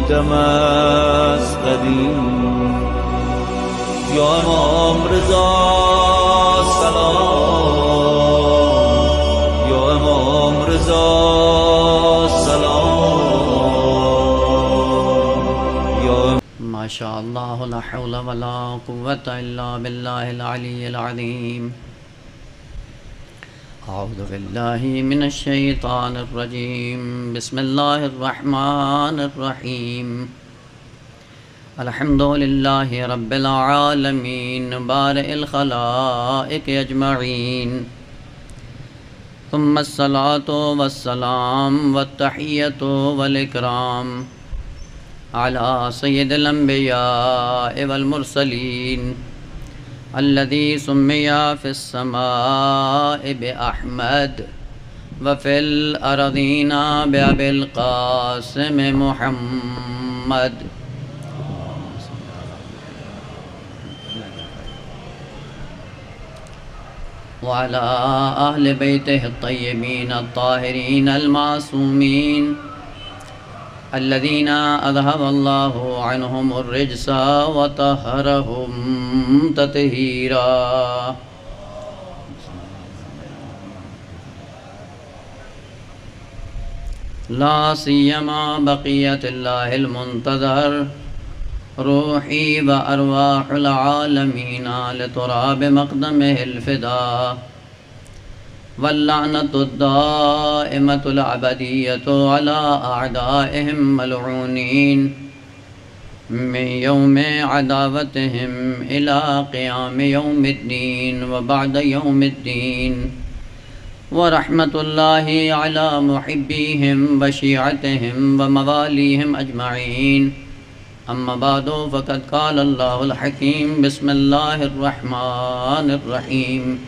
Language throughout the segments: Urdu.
تمسقدیم یا امام رضا سلام یا امام رضا سلام یا ما شاء اللہ لا حول ولا قوة الا باللہ العلی العظیم اعوذ باللہ من الشیطان الرجیم بسم اللہ الرحمن الرحیم الحمد للہ رب العالمین بارئ الخلائق اجمعین ثم الصلاة والسلام والتحیۃ والاکرام علی سید الانبیاء والمرسلین الذي سمي في السماء بأحمد وفي الأرضين بأبي القاسم محمد وعلى أهل بيته الطيبين الطاهرين المعصومين الذين أذهب الله عنهم الرجس وطهرهم تطهيرا لا سيما بقية الله المنتظر روحي وأرواح العالمين لتراب مقدمه الفداء واللعنة الدائمة الأبدية على أعدائهم ملعونين من يوم عداوتهم إلى قيام يوم الدين وبعد يوم الدين ورحمة الله على محبيهم وشيعتهم ومواليهم أجمعين أما بعد فقد قال الله الحكيم بسم الله الرحمن الرحيم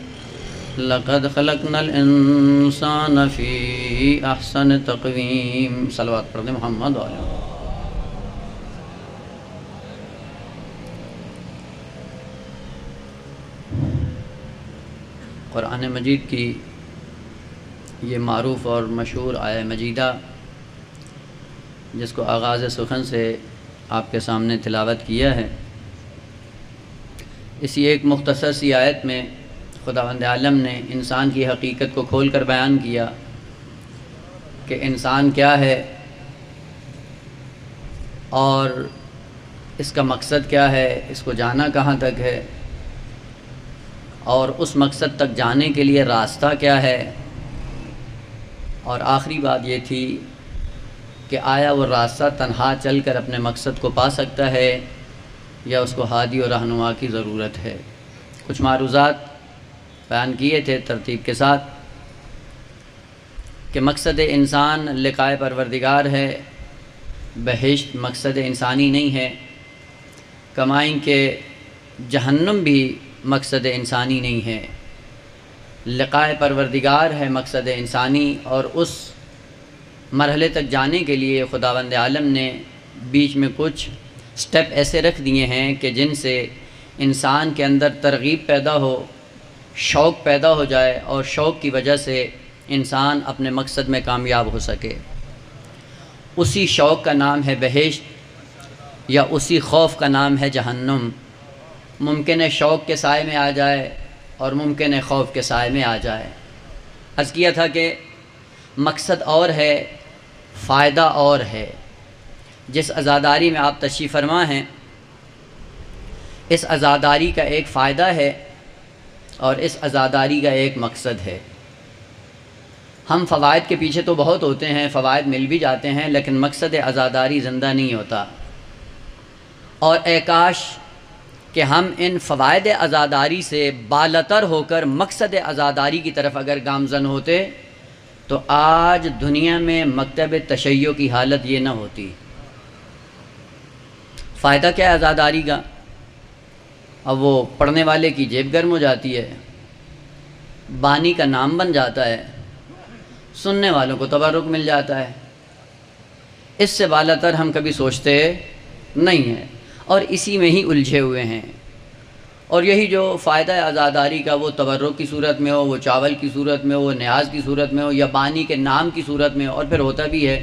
لقد خلقنا الانسان فی احسن تقویم صلوات پڑھ دیں محمد علیہ. قرآن مجید کی یہ معروف اور مشہور آیہ مجیدہ جس کو آغاز سخن سے آپ کے سامنے تلاوت کیا ہے، اسی ایک مختصر سی آیت میں خداوند عالم نے انسان کی حقیقت کو کھول کر بیان کیا کہ انسان کیا ہے اور اس کا مقصد کیا ہے، اس کو جانا کہاں تک ہے، اور اس مقصد تک جانے کے لیے راستہ کیا ہے، اور آخری بات یہ تھی کہ آیا وہ راستہ تنہا چل کر اپنے مقصد کو پا سکتا ہے یا اس کو ہادی و رہنما کی ضرورت ہے. کچھ معروضات بیان کیے تھے ترتیب کے ساتھ کہ مقصد انسان لقائے پروردگار ہے، بہشت مقصد انسانی نہیں ہے، کمائیں کہ جہنم بھی مقصد انسانی نہیں ہے، لقائے پروردگار ہے مقصد انسانی. اور اس مرحلے تک جانے کے لیے خداوند عالم نے بیچ میں کچھ سٹیپ ایسے رکھ دیے ہیں کہ جن سے انسان کے اندر ترغیب پیدا ہو، شوق پیدا ہو جائے، اور شوق کی وجہ سے انسان اپنے مقصد میں کامیاب ہو سکے. اسی شوق کا نام ہے بہشت یا اسی خوف کا نام ہے جہنم. ممکن ہے شوق کے سائے میں آ جائے اور ممکن ہے خوف کے سائے میں آ جائے. عرض کیا تھا کہ مقصد اور ہے، فائدہ اور ہے. جس عزاداری میں آپ تشریف فرما ہیں، اس عزاداری کا ایک فائدہ ہے اور اس عزاداری کا ایک مقصد ہے. ہم فوائد کے پیچھے تو بہت ہوتے ہیں، فوائد مل بھی جاتے ہیں، لیکن مقصد عزاداری زندہ نہیں ہوتا. اور اے کاش کہ ہم ان فوائد عزاداری سے بالاتر ہو کر مقصد عزاداری کی طرف اگر گامزن ہوتے تو آج دنیا میں مکتب تشیع کی حالت یہ نہ ہوتی. فائدہ کیا ہے عزاداری کا؟ اب وہ پڑھنے والے کی جیب گرم ہو جاتی ہے، بانی کا نام بن جاتا ہے، سننے والوں کو تبرک مل جاتا ہے. اس سے بالاتر ہم کبھی سوچتے نہیں ہیں اور اسی میں ہی الجھے ہوئے ہیں. اور یہی جو فائدہ عزاداری کا وہ تبرک کی صورت میں ہو، وہ چاول کی صورت میں ہو، وہ نیاز کی صورت میں ہو، یا بانی کے نام کی صورت میں ہو. اور پھر ہوتا بھی ہے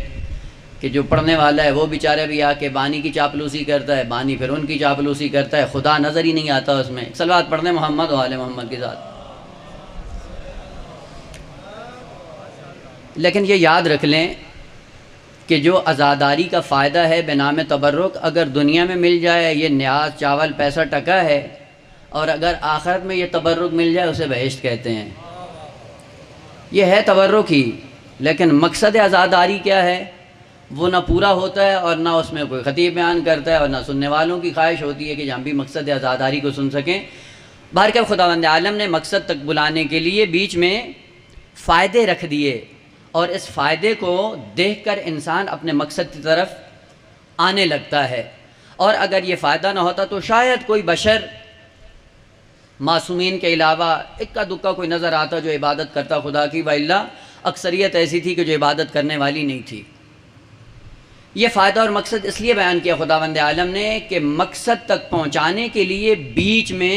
کہ جو پڑھنے والا ہے وہ بیچارہ بھی آ کے بانی کی چاپلوسی کرتا ہے، بانی پھر ان کی چاپلوسی کرتا ہے، خدا نظر ہی نہیں آتا اس میں۔ صلوات پڑھنے محمد و آل محمد کی ذات۔ لیکن یہ یاد رکھ لیں کہ جو عزاداری کا فائدہ ہے بنام تبرک، اگر دنیا میں مل جائے یہ نیاز، چاول، پیسہ، ٹکا ہے، اور اگر آخرت میں یہ تبرک مل جائے اسے بہشت کہتے ہیں۔ یہ ہے تبرک ہی، لیکن مقصد عزاداری کیا ہے وہ نہ پورا ہوتا ہے، اور نہ اس میں کوئی خطیب بیان کرتا ہے، اور نہ سننے والوں کی خواہش ہوتی ہے کہ ہم بھی مقصد عزاداری کو سن سکیں۔ بہرکیف خداوند عالم نے مقصد تک بلانے کے لیے بیچ میں فائدے رکھ دیے، اور اس فائدے کو دیکھ کر انسان اپنے مقصد کی طرف آنے لگتا ہے۔ اور اگر یہ فائدہ نہ ہوتا تو شاید کوئی بشر معصومین کے علاوہ اکا دکا کوئی نظر آتا جو عبادت کرتا خدا کی، وإلا اکثریت ایسی تھی کہ جو عبادت کرنے والی نہیں تھی۔ یہ فائدہ اور مقصد اس لیے بیان کیا خداوند عالم نے کہ مقصد تک پہنچانے کے لیے بیچ میں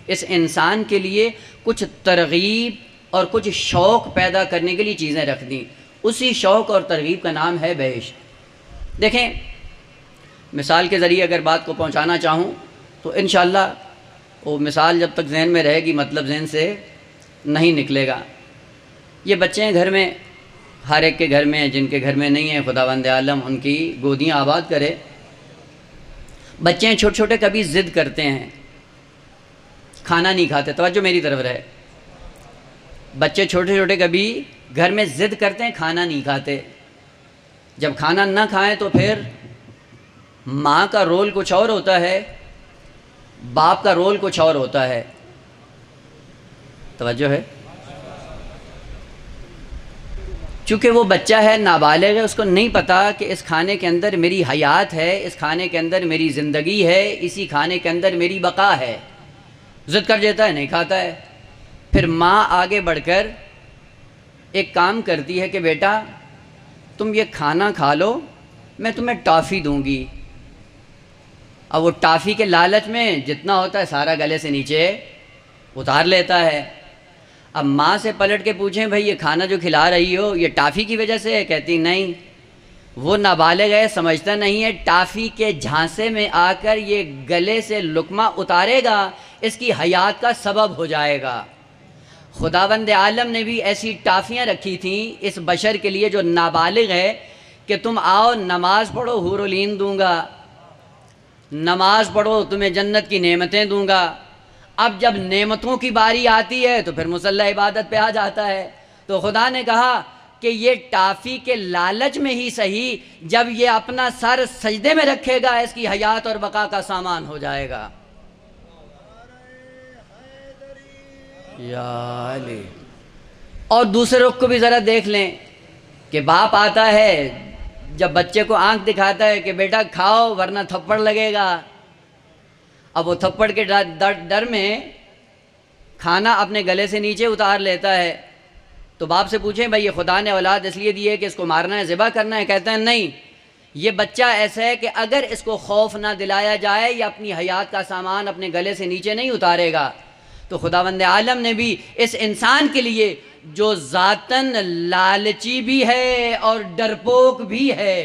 اس انسان کے لیے کچھ ترغیب اور کچھ شوق پیدا کرنے کے لیے چیزیں رکھ دیں۔ اسی شوق اور ترغیب کا نام ہے بہشت۔ دیکھیں، مثال کے ذریعے اگر بات کو پہنچانا چاہوں تو انشاءاللہ وہ مثال جب تک ذہن میں رہے گی مطلب ذہن سے نہیں نکلے گا۔ یہ بچے ہیں گھر میں، ہر ایک کے گھر میں، جن کے گھر میں نہیں ہیں خداوند عالم ان کی گودیاں آباد کرے۔ بچے ہیں چھوٹے چھوٹے، کبھی ضد کرتے ہیں، کھانا نہیں کھاتے۔ توجہ میری طرف رہے، بچے چھوٹے چھوٹے کبھی گھر میں ضد کرتے ہیں، کھانا نہیں کھاتے۔ جب کھانا نہ کھائیں تو پھر ماں کا رول کچھ اور ہوتا ہے، باپ کا رول کچھ اور ہوتا ہے۔ توجہ ہے؟ چونکہ وہ بچہ ہے، نابالغ ہے، اس کو نہیں پتا کہ اس کھانے کے اندر میری حیات ہے، اس کھانے کے اندر میری زندگی ہے، اسی کھانے کے اندر میری بقا ہے۔ ضد کر دیتا ہے، نہیں کھاتا ہے۔ پھر ماں آگے بڑھ کر ایک کام کرتی ہے کہ بیٹا تم یہ کھانا کھا لو، میں تمہیں ٹافی دوں گی۔ اب وہ ٹافی کے لالچ میں جتنا ہوتا ہے سارا گلے سے نیچے اتار لیتا ہے۔ اب ماں سے پلٹ کے پوچھیں بھئی یہ کھانا جو کھلا رہی ہو یہ ٹافی کی وجہ سے ہے؟ کہتی نہیں، وہ نابالغ ہے، سمجھتا نہیں ہے، ٹافی کے جھانسے میں آ کر یہ گلے سے لقمہ اتارے گا، اس کی حیات کا سبب ہو جائے گا۔ خداوند عالم نے بھی ایسی ٹافیاں رکھی تھیں اس بشر کے لیے جو نابالغ ہے کہ تم آؤ نماز پڑھو، حور العین دوں گا، نماز پڑھو تمہیں جنت کی نعمتیں دوں گا۔ اب جب نعمتوں کی باری آتی ہے تو پھر مصلی عبادت پہ آ جاتا ہے۔ تو خدا نے کہا کہ یہ ٹافی کے لالچ میں ہی صحیح، جب یہ اپنا سر سجدے میں رکھے گا اس کی حیات اور بقا کا سامان ہو جائے گا۔ یا علی۔ اور دوسرے رخ کو بھی ذرا دیکھ لیں کہ باپ آتا ہے جب بچے کو آنکھ دکھاتا ہے کہ بیٹا کھاؤ ورنہ تھپڑ لگے گا۔ اب وہ تھپڑ کے ڈر میں کھانا اپنے گلے سے نیچے اتار لیتا ہے۔ تو باپ سے پوچھیں بھئی یہ خدا نے اولاد اس لیے دی ہے کہ اس کو مارنا ہے، ذبح کرنا ہے؟ کہتے ہیں نہیں، یہ بچہ ایسا ہے کہ اگر اس کو خوف نہ دلایا جائے یہ اپنی حیات کا سامان اپنے گلے سے نیچے نہیں اتارے گا۔ تو خداوند عالم نے بھی اس انسان کے لیے جو ذاتاً لالچی بھی ہے اور ڈرپوک بھی ہے،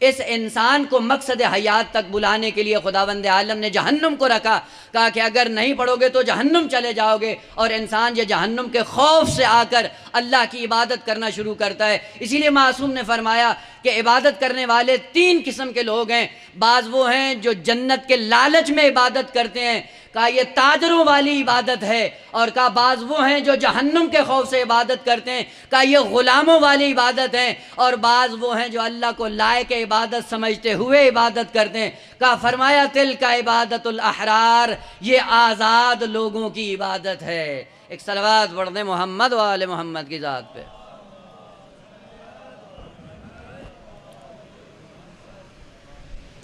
اس انسان کو مقصد حیات تک بلانے کے لیے خداوند عالم نے جہنم کو رکھا، کہا کہ اگر نہیں پڑھو گے تو جہنم چلے جاؤ گے، اور انسان یہ جہنم کے خوف سے آ کر اللہ کی عبادت کرنا شروع کرتا ہے۔ اسی لیے معصوم نے فرمایا کہ عبادت کرنے والے 3 قسم کے لوگ ہیں۔ بعض وہ ہیں جو جنت کے لالچ میں عبادت کرتے ہیں، کہا یہ تاجروں والی عبادت ہے، اور کہا بعض وہ ہیں جو جہنم کے خوف سے عبادت کرتے ہیں، کہا یہ غلاموں والی عبادت ہے، اور بعض وہ ہیں جو اللہ کو لائق عبادت سمجھتے ہوئے عبادت کرتے ہیں۔ کہا فرمایا تلک عبادت الاحرار، یہ آزاد لوگوں کی عبادت ہے۔ ایک صلوات پڑھ دیں محمد و آل محمد کی ذات پہ۔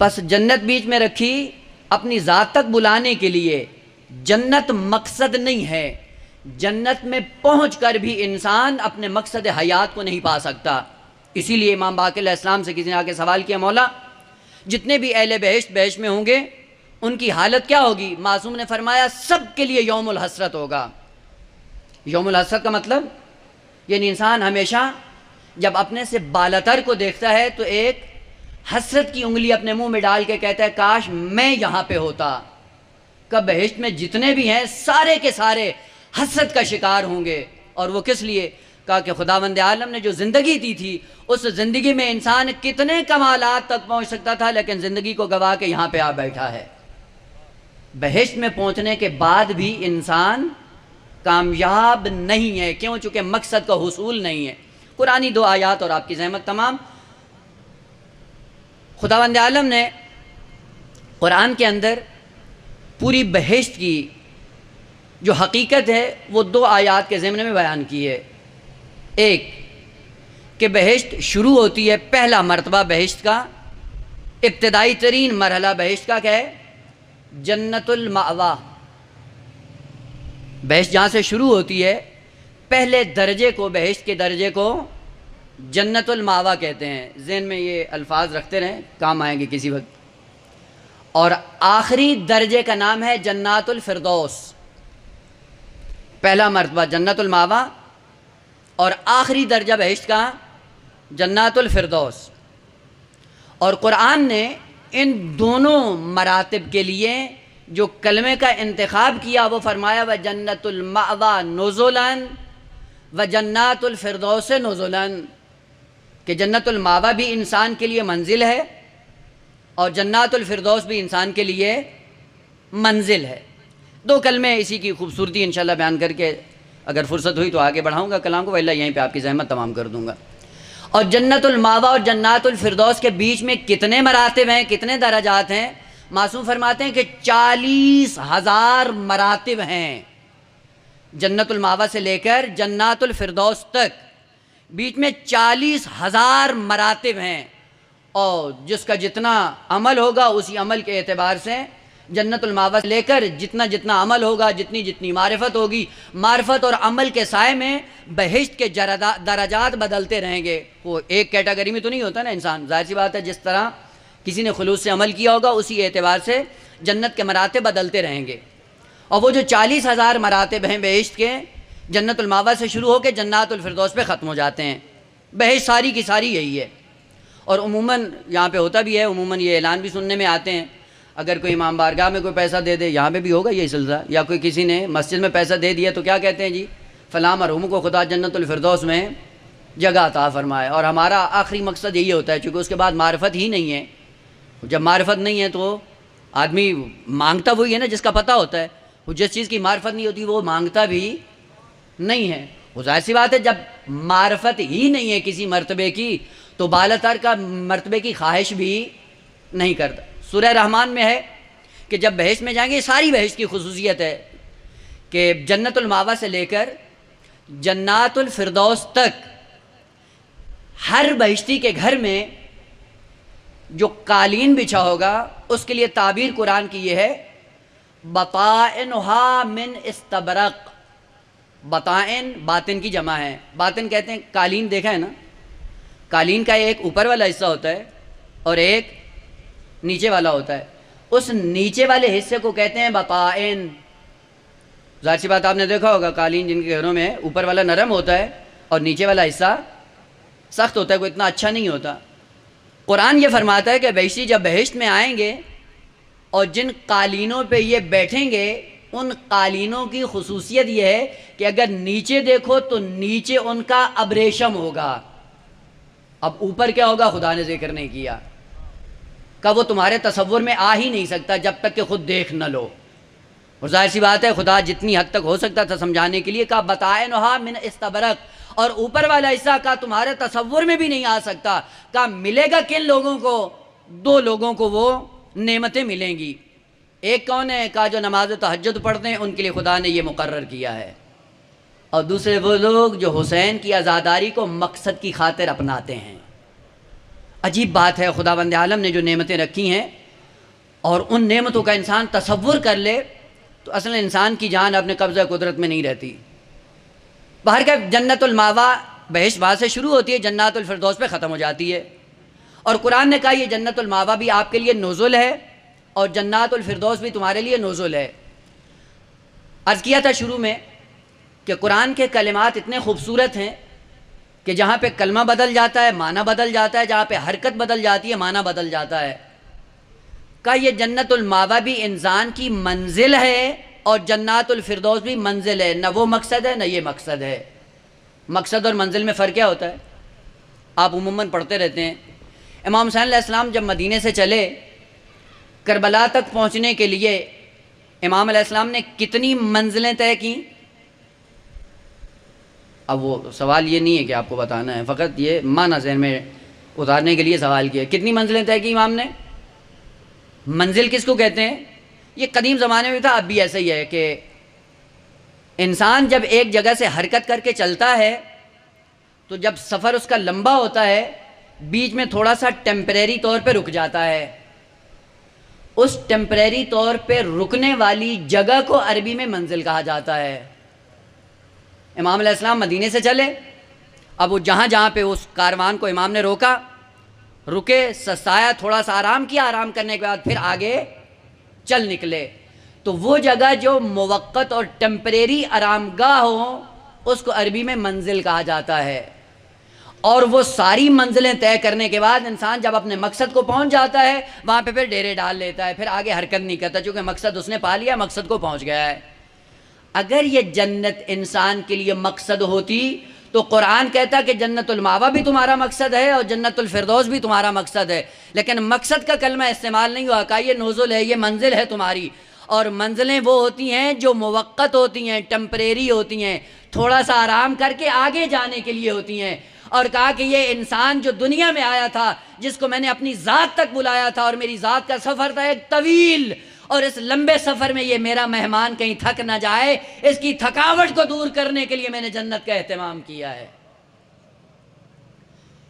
پس جنت بیچ میں رکھی اپنی ذات تک بلانے کے لیے۔ جنت مقصد نہیں ہے، جنت میں پہنچ کر بھی انسان اپنے مقصد حیات کو نہیں پا سکتا۔ اسی لیے امام باقر علیہ السلام سے کسی نے آ کے سوال کیا، مولا جتنے بھی اہل بہشت بہشت میں ہوں گے ان کی حالت کیا ہوگی؟ معصوم نے فرمایا سب کے لیے یوم الحسرت ہوگا۔ یوم الحسرت کا مطلب یعنی انسان ہمیشہ جب اپنے سے بالاتر کو دیکھتا ہے تو ایک حسرت کی انگلی اپنے منہ میں ڈال کے کہتا ہے کاش میں یہاں پہ ہوتا، کہ بہشت میں جتنے بھی ہیں سارے کے سارے حسرت کا شکار ہوں گے۔ اور وہ کس لیے؟ کہا کہ خداوند عالم نے جو زندگی دی تھی، اس زندگی میں انسان کتنے کمالات تک پہنچ سکتا تھا، لیکن زندگی کو گوا کے یہاں پہ آ بیٹھا ہے۔ بہشت میں پہنچنے کے بعد بھی انسان کامیاب نہیں ہے، کیوں؟ چونکہ مقصد کا حصول نہیں ہے۔ قرآنی 2 آیات اور آپ کی زحمت تمام۔ خداوند عالم نے قرآن کے اندر پوری بہشت کی جو حقیقت ہے وہ 2 آیات کے ضمن میں بیان کی ہے۔ ایک کہ بہشت شروع ہوتی ہے، پہلا مرتبہ بہشت کا، ابتدائی ترین مرحلہ بہشت کا کیا ہے؟ جنت المأوا۔ بہشت جہاں سے شروع ہوتی ہے، پہلے درجے کو، بہشت کے درجے کو جنت المأوا کہتے ہیں۔ ذہن میں یہ الفاظ رکھتے رہیں، کام آئیں گے کسی وقت۔ اور آخری درجے کا نام ہے جنات الفردوس۔ پہلا مرتبہ جنت المأوا اور آخری درجہ بہشت کا جنات الفردوس۔ اور قرآن نے ان دونوں مراتب کے لیے جو کلمے کا انتخاب کیا وہ فرمایا وَجَنَّةُ الْمَأْوَى نُزُلًا وَجَنَّاتُ الْفِرْدَوْسِ نُزُلًا، کہ جنت المأویٰ بھی انسان کے لیے منزل ہے اور جنات الفردوس بھی انسان کے لیے منزل ہے۔ 2 کلمے اسی کی خوبصورتی انشاءاللہ بیان کر کے اگر فرصت ہوئی تو آگے بڑھاؤں گا کلام کو، وإلا یہیں پہ آپ کی زحمت تمام کر دوں گا۔ اور جنت المأویٰ اور جنات الفردوس کے بیچ میں کتنے مراتب ہیں، کتنے درجات ہیں؟ معصوم فرماتے ہیں کہ 40,000 مراتب ہیں جنت المأویٰ سے لے کر جنات الفردوس تک، بیچ میں 40,000 مراتب ہیں۔ اور جس کا جتنا عمل ہوگا اسی عمل کے اعتبار سے جنت المأویٰ سے لے کر جتنا جتنا عمل ہوگا، جتنی جتنی معرفت ہوگی، معرفت اور عمل کے سائے میں بہشت کے درجات بدلتے رہیں گے۔ وہ ایک کیٹیگری میں تو نہیں ہوتا نا انسان، ظاہر سی بات ہے جس طرح کسی نے خلوص سے عمل کیا ہوگا اسی اعتبار سے جنت کے مراتب بدلتے رہیں گے۔ اور وہ جو 40,000 مراتب ہیں بہشت کے، جنت المأویٰ سے شروع ہو کے جنات الفردوس پہ ختم ہو جاتے ہیں۔ بہشت ساری کی ساری یہی ہے۔ اور عموماً یہاں پہ ہوتا بھی ہے، عموماً یہ اعلان بھی سننے میں آتے ہیں، اگر کوئی امام بارگاہ میں کوئی پیسہ دے دے، یہاں پہ بھی ہوگا یہی سلسلہ، یا کوئی کسی نے مسجد میں پیسہ دے دیا تو کیا کہتے ہیں جی فلاں مرحوم کو خدا جنت الفردوس میں جگہ عطا فرمائے۔ اور ہمارا آخری مقصد یہی ہوتا ہے، چونکہ اس کے بعد معرفت ہی نہیں ہے۔ جب معرفت نہیں ہے تو آدمی مانگتا وہی ہے نا جس کا پتہ ہوتا ہے، وہ جس چیز کی معرفت نہیں ہوتی وہ مانگتا بھی نہیں ہے۔ وہ ظاہر سی بات ہے جب معرفت ہی نہیں ہے کسی مرتبے کی تو بالاتر کا مرتبے کی خواہش بھی نہیں کرتا۔ سورہ رحمان میں ہے کہ جب بہشت میں جائیں گے، ساری بہشت کی خصوصیت ہے کہ جنت المأویٰ سے لے کر جنات الفردوس تک ہر بہشتی کے گھر میں جو قالین بچھا ہوگا اس کے لیے تعبیر قرآن کی یہ ہے بطائنها من استبرق۔ بطائن باطن کی جمع ہے، باطن کہتے ہیں قالین، دیکھا ہے نا، قالین کا ایک اوپر والا حصہ ہوتا ہے اور ایک نیچے والا ہوتا ہے، اس نیچے والے حصے کو کہتے ہیں بطائن۔ ظاہر سی بات آپ نے دیکھا ہوگا قالین جن کے گھروں میں اوپر والا نرم ہوتا ہے اور نیچے والا حصہ سخت ہوتا ہے، کوئی اتنا اچھا نہیں ہوتا۔ قرآن یہ فرماتا ہے کہ بہشتی جب بہشت میں آئیں گے اور جن قالینوں پہ یہ بیٹھیں گے ان قالینوں کی خصوصیت یہ ہے کہ اگر نیچے دیکھو تو نیچے ان کا ابریشم ہوگا۔ اب اوپر کیا ہوگا خدا نے ذکر نہیں کیا، کہ وہ تمہارے تصور میں آ ہی نہیں سکتا جب تک کہ خود دیکھ نہ لو۔ اور ظاہر سی بات ہے خدا جتنی حد تک ہو سکتا تھا سمجھانے کے لیے کہا بطائنها من استبرق، اور اوپر والا حصہ کا تمہارے تصور میں بھی نہیں آ سکتا، کہا ملے گا کن لوگوں کو؟ 2 لوگوں کو وہ نعمتیں ملیں گی۔ ایک کون ہے؟ کہا جو نماز تہجد پڑھتے ہیں ان کے لیے خدا نے یہ مقرر کیا ہے، اور دوسرے وہ لوگ جو حسین کی عزاداری کو مقصد کی خاطر اپناتے ہیں۔ عجیب بات ہے، خداوند عالم نے جو نعمتیں رکھی ہیں اور ان نعمتوں کا انسان تصور کر لے تو اصل انسان کی جان اپنے قبضہ قدرت میں نہیں رہتی۔ باہر کا جنت المأویٰ بہشت وہاں سے شروع ہوتی ہے، جنات الفردوس پہ ختم ہو جاتی ہے، اور قرآن نے کہا یہ جنت المأویٰ بھی آپ کے لیے نزل ہے اور جنات الفردوس بھی تمہارے لیے نزل ہے۔ عرض کیا تھا شروع میں کہ قرآن کے کلمات اتنے خوبصورت ہیں کہ جہاں پہ کلمہ بدل جاتا ہے معنی بدل جاتا ہے، جہاں پہ حرکت بدل جاتی ہے معنی بدل جاتا ہے۔ کہ یہ جنت المأویٰ بھی انسان کی منزل ہے اور جنات الفردوس بھی منزل ہے، نہ وہ مقصد ہے نہ یہ مقصد ہے۔ مقصد اور منزل میں فرق کیا ہوتا ہے؟ آپ عموماً پڑھتے رہتے ہیں، امام حسین علیہ السلام جب مدینے سے چلے کربلا تک پہنچنے کے لیے امام علیہ السلام نے کتنی منزلیں طے کیں؟ اب وہ سوال یہ نہیں ہے کہ آپ کو بتانا ہے، فقط یہ معنی ذہن میں اتارنے کے لیے سوال کیا، کتنی منزلیں طے کی امام نے؟ منزل کس کو کہتے ہیں؟ یہ قدیم زمانے میں تھا، اب بھی ایسا ہی ہے کہ انسان جب ایک جگہ سے حرکت کر کے چلتا ہے تو جب سفر اس کا لمبا ہوتا ہے بیچ میں تھوڑا سا ٹیمپریری طور پہ رک جاتا ہے، اس ٹیمپریری طور پہ رکنے والی جگہ کو عربی میں منزل کہا جاتا ہے۔ امام علیہ السلام مدینے سے چلے، اب وہ جہاں جہاں پہ اس کاروان کو امام نے روکا، رکے، سستایا، تھوڑا سا آرام کیا، آرام کرنے کے بعد پھر آگے چل نکلے، تو وہ جگہ جو موقت اور ٹیمپریری آرام گاہ ہو اس کو عربی میں منزل کہا جاتا ہے۔ اور وہ ساری منزلیں طے کرنے کے بعد انسان جب اپنے مقصد کو پہنچ جاتا ہے وہاں پہ پھر ڈیرے ڈال لیتا ہے، پھر آگے حرکت نہیں کرتا، چونکہ مقصد اس نے پا لیا، مقصد کو پہنچ گیا ہے۔ اگر یہ جنت انسان کے لیے مقصد ہوتی تو قرآن کہتا کہ جنت المأویٰ بھی تمہارا مقصد ہے اور جنت الفردوس بھی تمہارا مقصد ہے، لیکن مقصد کا کلمہ استعمال نہیں ہوا، کہ یہ نزل ہے، یہ منزل ہے تمہاری۔ اور منزلیں وہ ہوتی ہیں جو موقت ہوتی ہیں، ٹیمپریری ہوتی ہیں، تھوڑا سا آرام کر کے آگے جانے کے لیے ہوتی ہیں۔ اور کہا کہ یہ انسان جو دنیا میں آیا تھا، جس کو میں نے اپنی ذات تک بلایا تھا، اور میری ذات کا سفر تھا ایک طویل، اور اس لمبے سفر میں یہ میرا مہمان کہیں تھک نہ جائے، اس کی تھکاوٹ کو دور کرنے کے لیے میں نے جنت کا اہتمام کیا ہے۔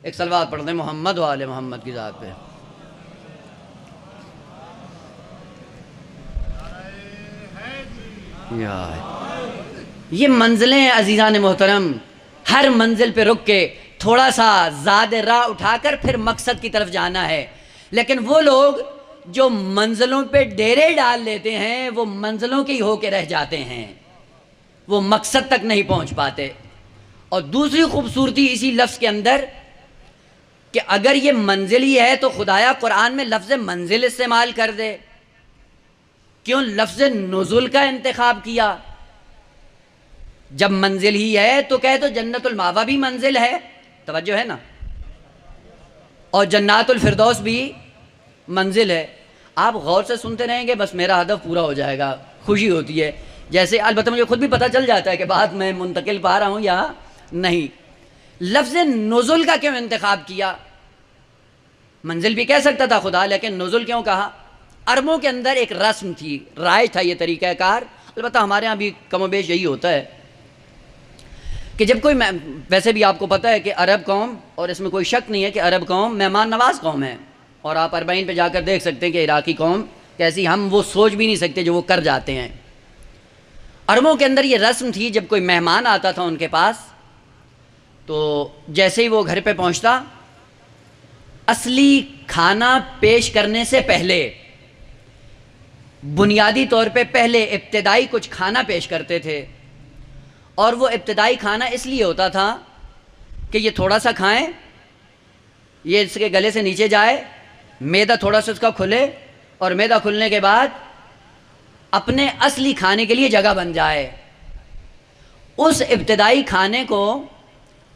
ایک صلوات پڑھ دیں محمد و آل محمد کی ذات پہ۔ یہ منزلیں عزیزان محترم، ہر منزل پہ رک کے تھوڑا سا زاد راہ اٹھا کر پھر مقصد کی طرف جانا ہے، لیکن وہ لوگ جو منزلوں پہ ڈیرے ڈال لیتے ہیں وہ منزلوں کے ہی ہو کے رہ جاتے ہیں، وہ مقصد تک نہیں پہنچ پاتے۔ اور دوسری خوبصورتی اسی لفظ کے اندر کہ اگر یہ منزل ہی ہے تو خدایا قرآن میں لفظ منزل استعمال کر دے، کیوں لفظ نزول کا انتخاب کیا؟ جب منزل ہی ہے تو کہے تو جنت المأویٰ بھی منزل ہے، توجہ ہے نا، اور جنات الفردوس بھی منزل ہے۔ آپ غور سے سنتے رہیں گے، بس میرا ہدف پورا ہو جائے گا، خوشی ہوتی ہے۔ جیسے البتہ مجھے خود بھی پتہ چل جاتا ہے کہ بات میں منتقل پا رہا ہوں یا نہیں۔ لفظ نزول کا کیوں انتخاب کیا؟ منزل بھی کہہ سکتا تھا خدا، لیکن نزول کیوں کہا؟ عربوں کے اندر ایک رسم تھی، رائج تھا یہ طریقہ کار، البتہ ہمارے ہاں بھی کم و بیش یہی ہوتا ہے کہ جب کوئی، ویسے بھی آپ کو پتہ ہے کہ عرب قوم، اور اس میں کوئی شک نہیں ہے کہ عرب قوم مہمان نواز قوم ہے، اور آپ اربعین پہ جا کر دیکھ سکتے ہیں کہ عراقی قوم کیسی، ہم وہ سوچ بھی نہیں سکتے جو وہ کر جاتے ہیں۔ عربوں کے اندر یہ رسم تھی، جب کوئی مہمان آتا تھا ان کے پاس تو جیسے ہی وہ گھر پہ پہنچتا، اصلی کھانا پیش کرنے سے پہلے بنیادی طور پہ پہلے ابتدائی کچھ کھانا پیش کرتے تھے، اور وہ ابتدائی کھانا اس لیے ہوتا تھا کہ یہ تھوڑا سا کھائیں، یہ اس کے گلے سے نیچے جائے، معدہ تھوڑا سا اس کا کھلے، اور معدہ کھلنے کے بعد اپنے اصلی کھانے کے لیے جگہ بن جائے۔ اس ابتدائی کھانے کو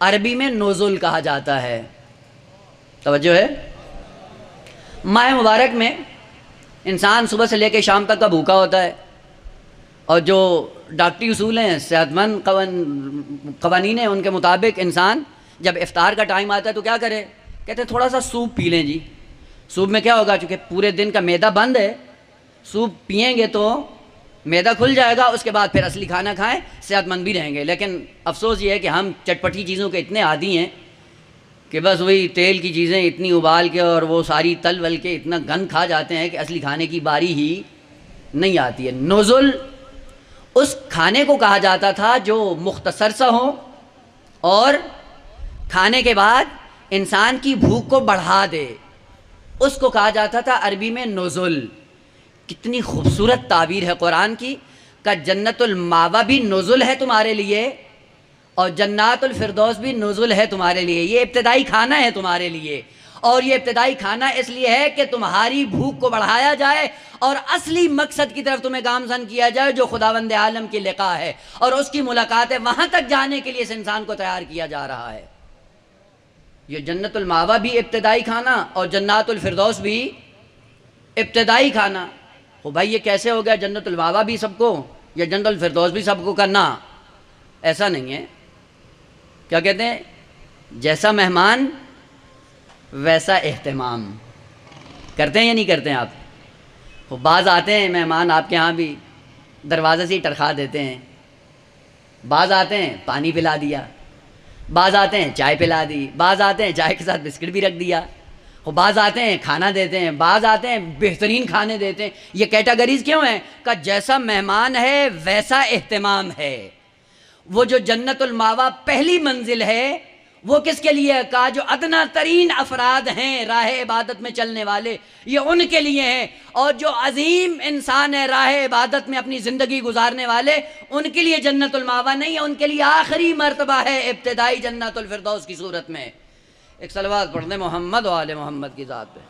عربی میں نزول کہا جاتا ہے، توجہ ہے۔ ماہ مبارک میں انسان صبح سے لے کے شام تک کا بھوکا ہوتا ہے، اور جو ڈاکٹری اصول ہیں، صحت مند قوانین ہیں، ان کے مطابق انسان جب افطار کا ٹائم آتا ہے تو کیا کرے؟ کہتے ہیں تھوڑا سا سوپ پی لیں جی۔ سوپ میں کیا ہوگا؟ چونکہ پورے دن کا معدہ بند ہے، سوپ پئیں گے تو معدہ کھل جائے گا، اس کے بعد پھر اصلی کھانا کھائیں، صحت مند بھی رہیں گے۔ لیکن افسوس یہ ہے کہ ہم چٹپٹی چیزوں کے اتنے عادی ہیں کہ بس وہی تیل کی چیزیں اتنی ابال کے اور وہ ساری تل ول کے اتنا گند کھا جاتے ہیں کہ اصلی کھانے کی باری ہی نہیں آتی ہے۔ نزول اس کھانے کو کہا جاتا تھا جو مختصر سا ہو اور کھانے کے بعد انسان کی بھوک کو بڑھا دے، اس کو کہا جاتا تھا عربی میں نزول۔ کتنی خوبصورت تعبیر ہے قرآن کی، کہ جنت المأویٰ بھی نزول ہے تمہارے لیے، اور جنات الفردوس بھی نزل ہے تمہارے لیے، یہ ابتدائی کھانا ہے تمہارے لیے، اور یہ ابتدائی کھانا اس لیے ہے کہ تمہاری بھوک کو بڑھایا جائے اور اصلی مقصد کی طرف تمہیں گامزن کیا جائے جو خداوند عالم کی لقاء ہے اور اس کی ملاقات ہے، وہاں تک جانے کے لیے اس انسان کو تیار کیا جا رہا ہے۔ یہ جنت المأویٰ بھی ابتدائی کھانا اور جنات الفردوس بھی ابتدائی کھانا۔ تو بھائی یہ کیسے ہو گیا جنت المأویٰ بھی سب کو یا جنت الفردوس بھی سب کو کرنا؟ ایسا نہیں ہے۔ کیا کہتے ہیں؟ جیسا مہمان ویسا اہتمام۔ کرتے ہیں یا نہیں کرتے ہیں آپ؟ وہ بعض آتے ہیں مہمان آپ کے ہاں بھی دروازے سے ہی ٹرخا دیتے ہیں، بعض آتے ہیں پانی پلا دیا، بعض آتے ہیں چائے پلا دی، بعض آتے ہیں چائے کے ساتھ بسکٹ بھی رکھ دیا، وہ بعض آتے ہیں کھانا دیتے ہیں، بعض آتے ہیں بہترین کھانے دیتے ہیں۔ یہ کیٹاگریز کیوں ہیں؟ کہ جیسا مہمان ہے ویسا اہتمام ہے۔ وہ جو جنت المأویٰ پہلی منزل ہے وہ کس کے لیے ہے؟ کہا جو ادنا ترین افراد ہیں راہ عبادت میں چلنے والے، یہ ان کے لیے ہیں، اور جو عظیم انسان ہے راہ عبادت میں اپنی زندگی گزارنے والے، ان کے لیے جنت المأویٰ نہیں ہے، ان کے لیے آخری مرتبہ ہے ابتدائی جنت الفردوس کی صورت میں۔ ایک صلوات پڑھ دیں محمد و آل محمد کی ذات پہ۔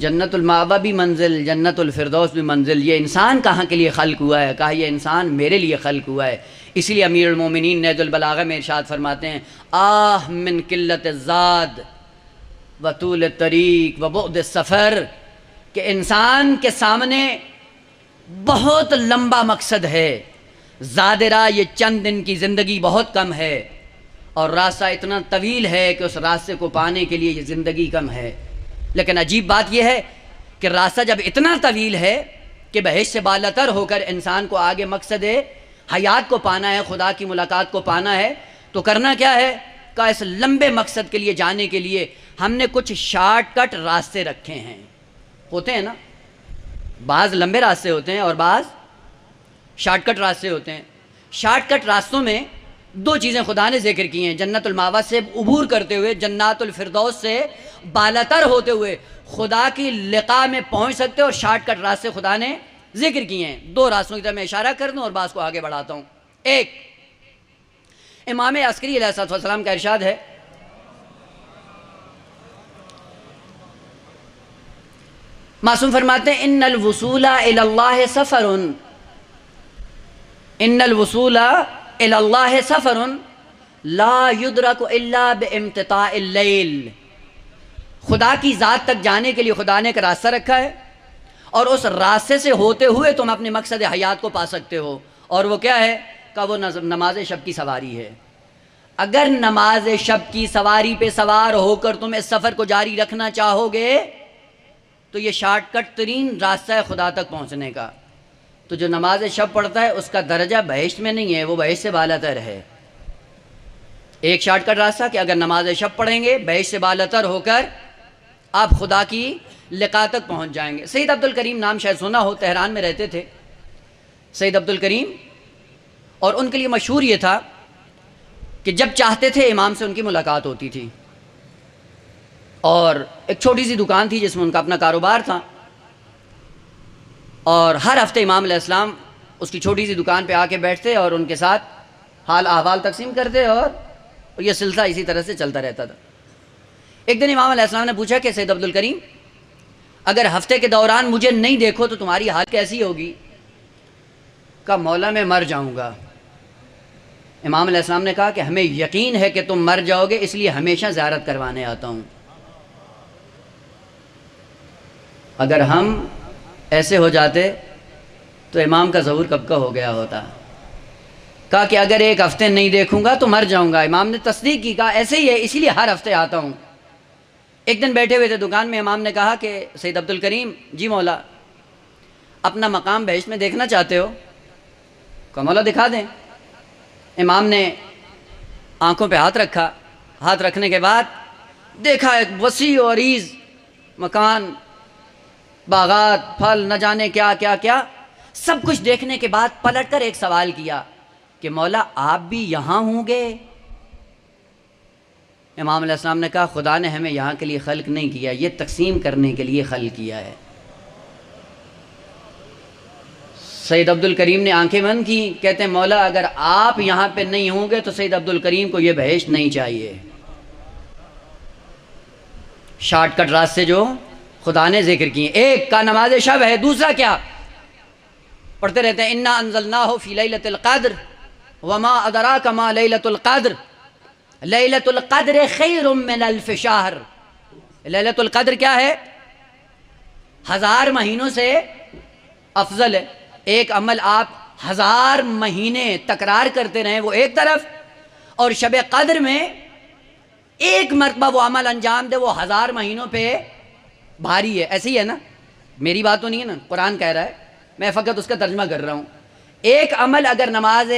جنت المأویٰ بھی منزل، جنت الفردوس بھی منزل۔ یہ انسان کہاں کے لیے خلق ہوا ہے؟ کہا یہ انسان میرے لیے خلق ہوا ہے۔ اسی لیے امیر المومنین نہج البلاغہ میں ارشاد فرماتے ہیں آہ من قلت الزاد و طول الطریق و بعد السفر، کہ انسان کے سامنے بہت لمبا مقصد ہے، زاد راہ یہ چند دن کی زندگی بہت کم ہے، اور راستہ اتنا طویل ہے کہ اس راستے کو پانے کے لیے یہ زندگی کم ہے۔ لیکن عجیب بات یہ ہے کہ راستہ جب اتنا طویل ہے کہ بہشت سے بالاتر ہو کر انسان کو آگے مقصد حیات کو پانا ہے، خدا کی ملاقات کو پانا ہے، تو کرنا کیا ہے؟ کہ اس لمبے مقصد کے لیے جانے کے لیے ہم نے کچھ شارٹ کٹ راستے رکھے ہیں۔ ہوتے ہیں نا، بعض لمبے راستے ہوتے ہیں اور بعض شارٹ کٹ راستے ہوتے ہیں۔ شارٹ کٹ راستوں میں دو چیزیں خدا نے ذکر کی ہیں، جنت المأویٰ سے عبور کرتے ہوئے، جنات الفردوس سے بالاتر ہوتے ہوئے خدا کی لقاء میں پہنچ سکتے، اور شارٹ کٹ راستے خدا نے ذکر کیے ہیں۔ دو راستوں کی طرف میں اشارہ کر دوں اور بات کو آگے بڑھاتا ہوں۔ ایک، امام عسکری علیہ السلام کا ارشاد ہے معصوم فرماتے ہیں ان الوصول الی اللہ سفر، ان الوصول الی اللہ سفر لا یدرک الا بامتطاع اللیل۔ خدا کی ذات تک جانے کے لیے خدا نے ایک راستہ رکھا ہے، اور اس راستے سے ہوتے ہوئے تم اپنے مقصد حیات کو پا سکتے ہو، اور وہ کیا ہے؟ کہ وہ نماز شب کی سواری ہے۔ اگر نماز شب کی سواری پہ سوار ہو کر تم اس سفر کو جاری رکھنا چاہو گے تو یہ شارٹ کٹ ترین راستہ ہے خدا تک پہنچنے کا۔ تو جو نماز شب پڑھتا ہے اس کا درجہ بہشت میں نہیں ہے، وہ بہشت سے بالاتر ہے۔ ایک شارٹ کٹ راستہ کہ اگر نماز شب پڑھیں گے بہشت سے بالاتر ہو کر آپ خدا کی لقاء تک پہنچ جائیں گے۔ سید عبد الکریم نام شاید سنا ہو، تہران میں رہتے تھے سید عبد الکریم، اور ان کے لیے مشہور یہ تھا کہ جب چاہتے تھے امام سے ان کی ملاقات ہوتی تھی، اور ایک چھوٹی سی دکان تھی جس میں ان کا اپنا کاروبار تھا، اور ہر ہفتے امام علیہ السلام اس کی چھوٹی سی دکان پہ آ کے بیٹھتے اور ان کے ساتھ حال احوال تقسیم کرتے، اور یہ سلسلہ اسی طرح سے چلتا رہتا تھا۔ ایک دن امام علیہ السلام نے پوچھا کہ سید عبد الکریم اگر ہفتے کے دوران مجھے نہیں دیکھو تو تمہاری حال کیسی ہوگی؟ کہا مولا میں مر جاؤں گا۔ امام علیہ السلام نے کہا کہ ہمیں یقین ہے کہ تم مر جاؤ گے، اس لیے ہمیشہ زیارت کروانے آتا ہوں۔ اگر ہم ایسے ہو جاتے تو امام کا ظہور کب کا ہو گیا ہوتا۔ کہا کہ اگر ایک ہفتے نہیں دیکھوں گا تو مر جاؤں گا۔ امام نے تصدیق کی، کہا ایسے ہی ہے، اسی لیے ہر ہفتے آتا ہوں۔ ایک دن بیٹھے ہوئے تھے دکان میں، امام نے کہا کہ سید عبد الکریم جی مولا اپنا مقام بہشت میں دیکھنا چاہتے ہو؟ کہا مولا دکھا دیں۔ امام نے آنکھوں پہ ہاتھ رکھا، ہاتھ رکھنے کے بعد دیکھا ایک وسیع و عریض مکان، باغات، پھل، نہ جانے کیا کیا کیا، سب کچھ دیکھنے کے بعد پلٹ کر ایک سوال کیا کہ مولا آپ بھی یہاں ہوں گے؟ امام علیہ السلام نے کہا خدا نے ہمیں یہاں کے لیے خلق نہیں کیا، یہ تقسیم کرنے کے لیے خلق کیا ہے۔ سید عبد الکریم نے آنکھیں بند کی، کہتے ہیں مولا اگر آپ یہاں پہ نہیں ہوں گے تو سید عبد الکریم کو یہ بہشت نہیں چاہیے۔ شارٹ کٹ راستے جو خدا نے ذکر کیے، ایک کا نماز شب ہے، دوسرا کیا پڑھتے رہتے ہیں انا انزلناہ فی لیلۃ القدر وما ادراک ما لیلۃ القدر لیلۃ القدر خیر من الف شہر۔ لیلۃ القدر کیا ہے؟ 1000 مہینوں سے افضل ہے۔ ایک عمل آپ 1000 مہینے تکرار کرتے رہیں وہ ایک طرف، اور شب قدر میں ایک مرتبہ وہ عمل انجام دے وہ 1000 مہینوں پہ بھاری ہے۔ ایسے ہی ہے نا، میری بات تو نہیں ہے نا، قرآن کہہ رہا ہے، میں فقط اس کا ترجمہ کر رہا ہوں۔ ایک عمل اگر نماز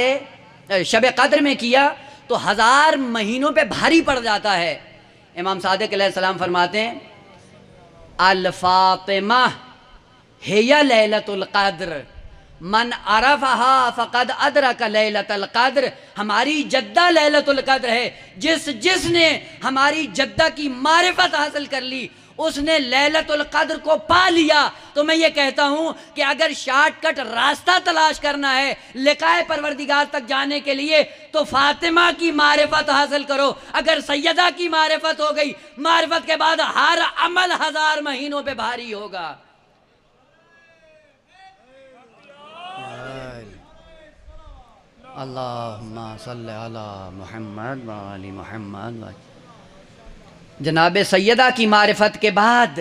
شب قدر میں کیا تو 1000 مہینوں پہ بھاری پڑ جاتا ہے۔ امام صادق علیہ السلام فرماتے ہیں الفاطمہ ہی لیلۃ القدر من عرفہا فقد ادرک لیلۃ القدر۔ ہماری جدہ لیلۃ القدر ہے، جس نے ہماری جدہ کی معرفت حاصل کر لی اس نے لیلۃ القدر کو پا لیا۔ تو میں یہ کہتا ہوں کہ اگر شارٹ کٹ راستہ تلاش کرنا ہے لقائے پروردگار تک جانے کے لیے تو فاطمہ کی معرفت حاصل کرو۔ اگر سیدہ کی معرفت ہو گئی، معرفت کے بعد ہر عمل 1000 مہینوں پہ بھاری ہوگا۔ اللہم صلی علی محمد وآل محمد۔ جناب سیدہ کی معرفت کے بعد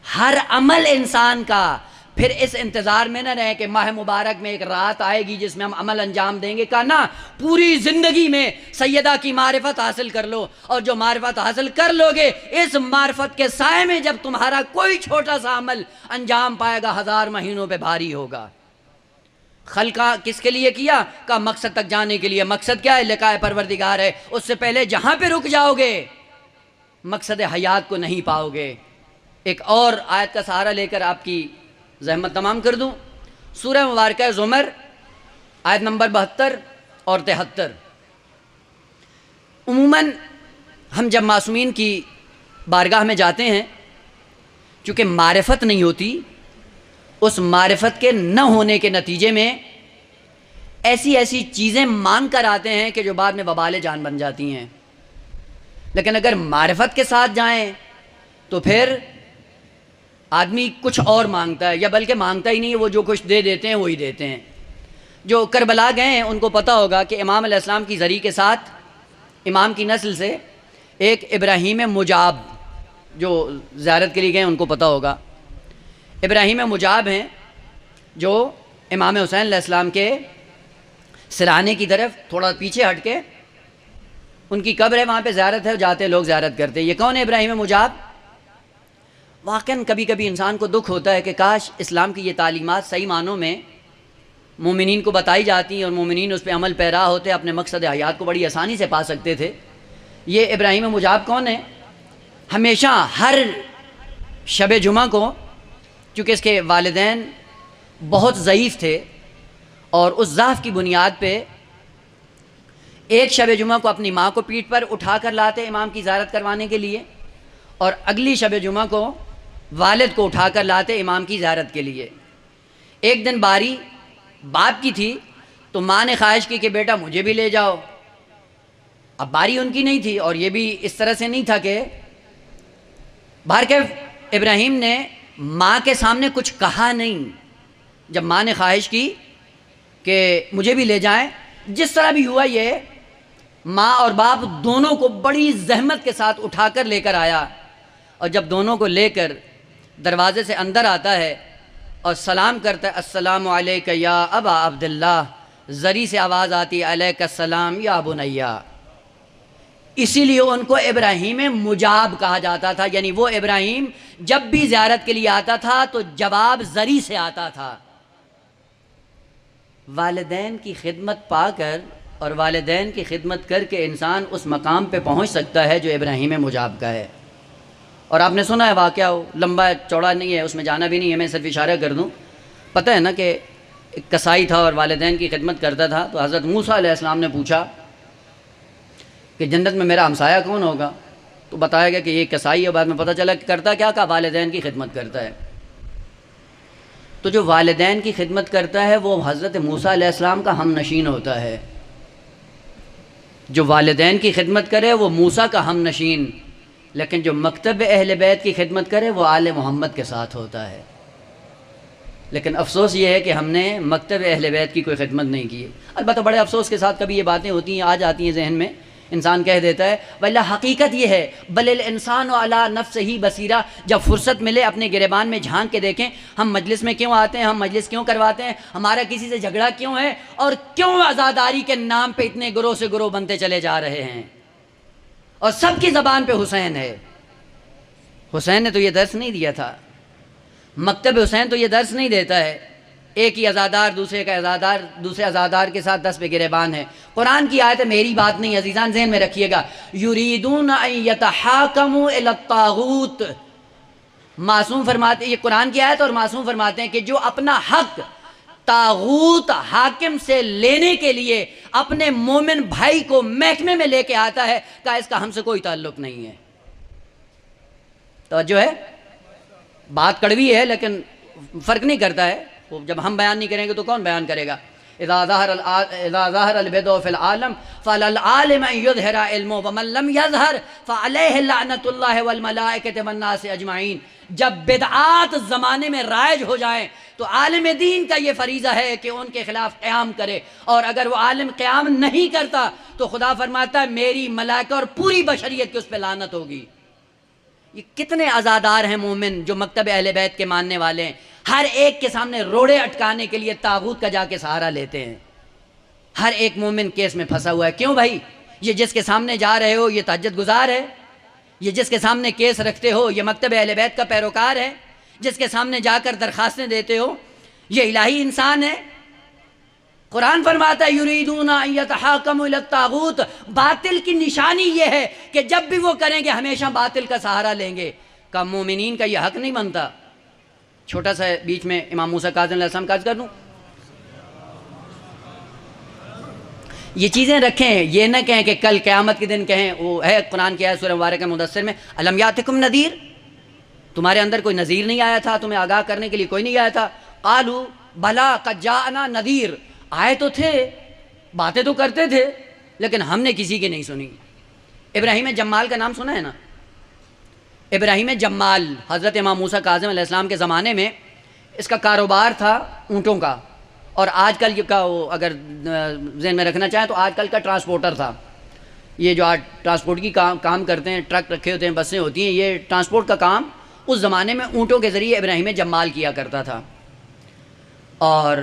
ہر عمل انسان کا، پھر اس انتظار میں نہ رہے کہ ماہ مبارک میں ایک رات آئے گی جس میں ہم عمل انجام دیں گے، کہا نا پوری زندگی میں سیدہ کی معرفت حاصل کر لو، اور جو معرفت حاصل کر لو گے اس معرفت کے سائے میں جب تمہارا کوئی چھوٹا سا عمل انجام پائے گا 1000 مہینوں پہ بھاری ہوگا۔ خلقہ کس کے لیے کیا؟ کہا مقصد تک جانے کے لیے۔ مقصد کیا ہے؟ لقائے پروردگار ہے۔ اس سے پہلے جہاں پہ رک جاؤ گے مقصد حیات کو نہیں پاؤ گے۔ ایک اور آیت کا سہارا لے کر آپ کی زحمت تمام کر دوں، سورہ مبارکہ زمر آیت نمبر 72 اور 73۔ عموماً ہم جب معصومین کی بارگاہ میں جاتے ہیں، چونکہ معرفت نہیں ہوتی، اس معرفت کے نہ ہونے کے نتیجے میں ایسی چیزیں مانگ کر آتے ہیں کہ جو بعد میں وبال جان بن جاتی ہیں۔ لیکن اگر معرفت کے ساتھ جائیں تو پھر آدمی کچھ اور مانگتا ہے، یا بلکہ مانگتا ہی نہیں ہے، وہ جو کچھ دے دیتے ہیں وہی دیتے ہیں۔ جو کربلا گئے ہیں ان کو پتہ ہوگا کہ امام علیہ السلام کی ذریعے کے ساتھ امام کی نسل سے ایک ابراہیم مجاب جو زیارت کے لیے گئے ان کو پتہ ہوگا۔ ابراہیم مجاب ہیں جو امام حسین علیہ السلام کے سرانے کی طرف تھوڑا پیچھے ہٹ کے ان کی قبر ہے، وہاں پہ زیارت ہے، جاتے لوگ زیارت کرتے ہیں۔ یہ کون ہے ابراہیم مجاب؟ واقعاً کبھی کبھی انسان کو دکھ ہوتا ہے کہ کاش اسلام کی یہ تعلیمات صحیح معنوں میں مومنین کو بتائی جاتی ہیں اور مومنین اس پہ عمل پیرا ہوتے، اپنے مقصد حیات کو بڑی آسانی سے پا سکتے تھے۔ یہ ابراہیم مجاب کون ہے؟ ہمیشہ ہر شب جمعہ کو، چونکہ اس کے والدین بہت ضعیف تھے اور اس ضعف کی بنیاد پہ ایک شب جمعہ کو اپنی ماں کو پیٹھ پر اٹھا کر لاتے امام کی زیارت کروانے کے لیے، اور اگلی شب جمعہ کو والد کو اٹھا کر لاتے امام کی زیارت کے لیے۔ ایک دن باری باپ کی تھی تو ماں نے خواہش کی کہ بیٹا مجھے بھی لے جاؤ۔ اب باری ان کی نہیں تھی اور یہ بھی اس طرح سے نہیں تھا کہ بہرکیف ابراہیم نے ماں کے سامنے کچھ کہا نہیں۔ جب ماں نے خواہش کی کہ مجھے بھی لے جائیں، جس طرح بھی ہوا یہ ماں اور باپ دونوں کو بڑی زحمت کے ساتھ اٹھا کر لے کر آیا، اور جب دونوں کو لے کر دروازے سے اندر آتا ہے اور سلام کرتا ہے السلام علیک یا ابا عبداللہ، زری سے آواز آتی علیک السلام یا بنیا۔ اسی لیے ان کو ابراہیم مجاب کہا جاتا تھا، یعنی وہ ابراہیم جب بھی زیارت کے لیے آتا تھا تو جواب زری سے آتا تھا۔ والدین کی خدمت پا کر اور والدین کی خدمت کر کے انسان اس مقام پہ پہنچ سکتا ہے جو ابراہیم مجاب کا ہے۔ اور آپ نے سنا ہے واقعہ، لمبا چوڑا نہیں ہے، اس میں جانا بھی نہیں ہے، میں صرف اشارہ کر دوں۔ پتہ ہے نا کہ ایک کسائی تھا اور والدین کی خدمت کرتا تھا، تو حضرت موسیٰ علیہ السلام نے پوچھا کہ جنت میں میرا ہمسایہ کون ہوگا؟ تو بتایا گیا کہ یہ کسائی ہے۔ بعد میں پتہ چلا کہ کرتا کیا؟ والدین کی خدمت کرتا ہے۔ تو جو والدین کی خدمت کرتا ہے وہ حضرت موسیٰ علیہ السلام کا ہم نشین ہوتا ہے. جو والدین کی خدمت کرے وہ موسیٰ کا ہم نشین، لیکن جو مکتب اہل بیت کی خدمت کرے وہ آل محمد کے ساتھ ہوتا ہے. لیکن افسوس یہ ہے کہ ہم نے مکتب اہل بیت کی کوئی خدمت نہیں کی. البتہ بڑے افسوس کے ساتھ کبھی یہ باتیں ہوتی ہیں، آ جاتی ہیں ذہن میں، انسان کہہ دیتا ہے واللہ حقیقت یہ ہے بل الانسان علی نفسہ بصیرہ. جب فرصت ملے اپنے گریبان میں جھانک کے دیکھیں ہم مجلس میں کیوں آتے ہیں، ہم مجلس کیوں کرواتے ہیں، ہمارا کسی سے جھگڑا کیوں ہے، اور کیوں عزاداری کے نام پہ اتنے گروہ سے گروہ بنتے چلے جا رہے ہیں، اور سب کی زبان پہ حسین ہے. حسین نے تو یہ درس نہیں دیا تھا، مکتب حسین تو یہ درس نہیں دیتا ہے. ایک ہی عزادار دوسرے عزادار کے ساتھ دست پہ گریبان ہے. قرآن کی آیت ہے، میری بات نہیں عزیزان، ذہن میں رکھیے گا. یریدون ان یتحاکموا الی الطاغوت. معصوم فرماتے، یہ قرآن کی آیت، اور معصوم فرماتے ہیں کہ جو اپنا حق طاغوت حاکم سے لینے کے لیے اپنے مومن بھائی کو محکمے میں لے کے آتا ہے، کہا اس کا ہم سے کوئی تعلق نہیں ہے. توجہ ہے، بات کڑوی ہے لیکن فرق نہیں کرتا ہے. جب ہم بیان نہیں کریں گے تو کون بیان کرے گا؟ اذا ظہر البدع فی العالم فعلی العالم ان یظہر علمہ ومن لم یظہر فعلیہ لعنۃ اللہ والملائکۃ والناس اجمعین. جب بدعات زمانے میں رائج ہو جائیں تو عالم دین کا یہ فریضہ ہے کہ ان کے خلاف قیام کرے، اور اگر وہ عالم قیام نہیں کرتا تو خدا فرماتا ہے میری ملائکہ اور پوری بشریت کی اس پہ لعنت ہوگی. یہ کتنے عزادار ہیں مومن جو مکتب اہل بیت کے ماننے والے ہیں، ہر ایک کے سامنے روڑے اٹکانے کے لیے طاغوت کا جا کے سہارا لیتے ہیں. ہر ایک مومن کیس میں پھنسا ہوا ہے. کیوں بھائی؟ یہ جس کے سامنے جا رہے ہو یہ تہجد گزار ہے، یہ جس کے سامنے کیس رکھتے ہو یہ مکتب اہل بیت کا پیروکار ہے، جس کے سامنے جا کر درخواستیں دیتے ہو یہ الہی انسان ہے. قرآن فرماتا ہے یریدون ان یتحاکموا الی الطاغوت. باطل کی نشانی یہ ہے کہ جب بھی وہ کریں گے ہمیشہ باطل کا سہارا لیں گے. کا مومنین کا یہ حق نہیں بنتا. چھوٹا سا بیچ میں امام موسیٰ کاظم علیہ السلام کا عرض کر دوں، یہ چیزیں رکھیں، یہ نہ کہیں کہ کل قیامت کے دن کہیں. وہ ہے قرآن کی آیت سورہ مبارکہ مدثر میں، الم یاتکم نذیر، تمہارے اندر کوئی نذیر نہیں آیا تھا، تمہیں آگاہ کرنے کے لیے کوئی نہیں آیا تھا. قالوا بلا قد جاءنا نذیر، آئے تو تھے، باتیں تو کرتے تھے، لیکن ہم نے کسی کی نہیں سنی. ابراہیم جمال کا نام سنا ہے نا؟ ابراہیم جمال حضرت امام موسیٰ کاظم علیہ السلام کے زمانے میں اس کا کاروبار تھا اونٹوں کا، اور آج کل کا وہ اگر ذہن میں رکھنا چاہیں تو آج کل کا ٹرانسپورٹر تھا. یہ جو آج ٹرانسپورٹ کی کام کرتے ہیں، ٹرک رکھے ہوتے ہیں، بسیں ہوتی ہیں، یہ ٹرانسپورٹ کا کام اس زمانے میں اونٹوں کے ذریعے ابراہیم جمال کیا کرتا تھا. اور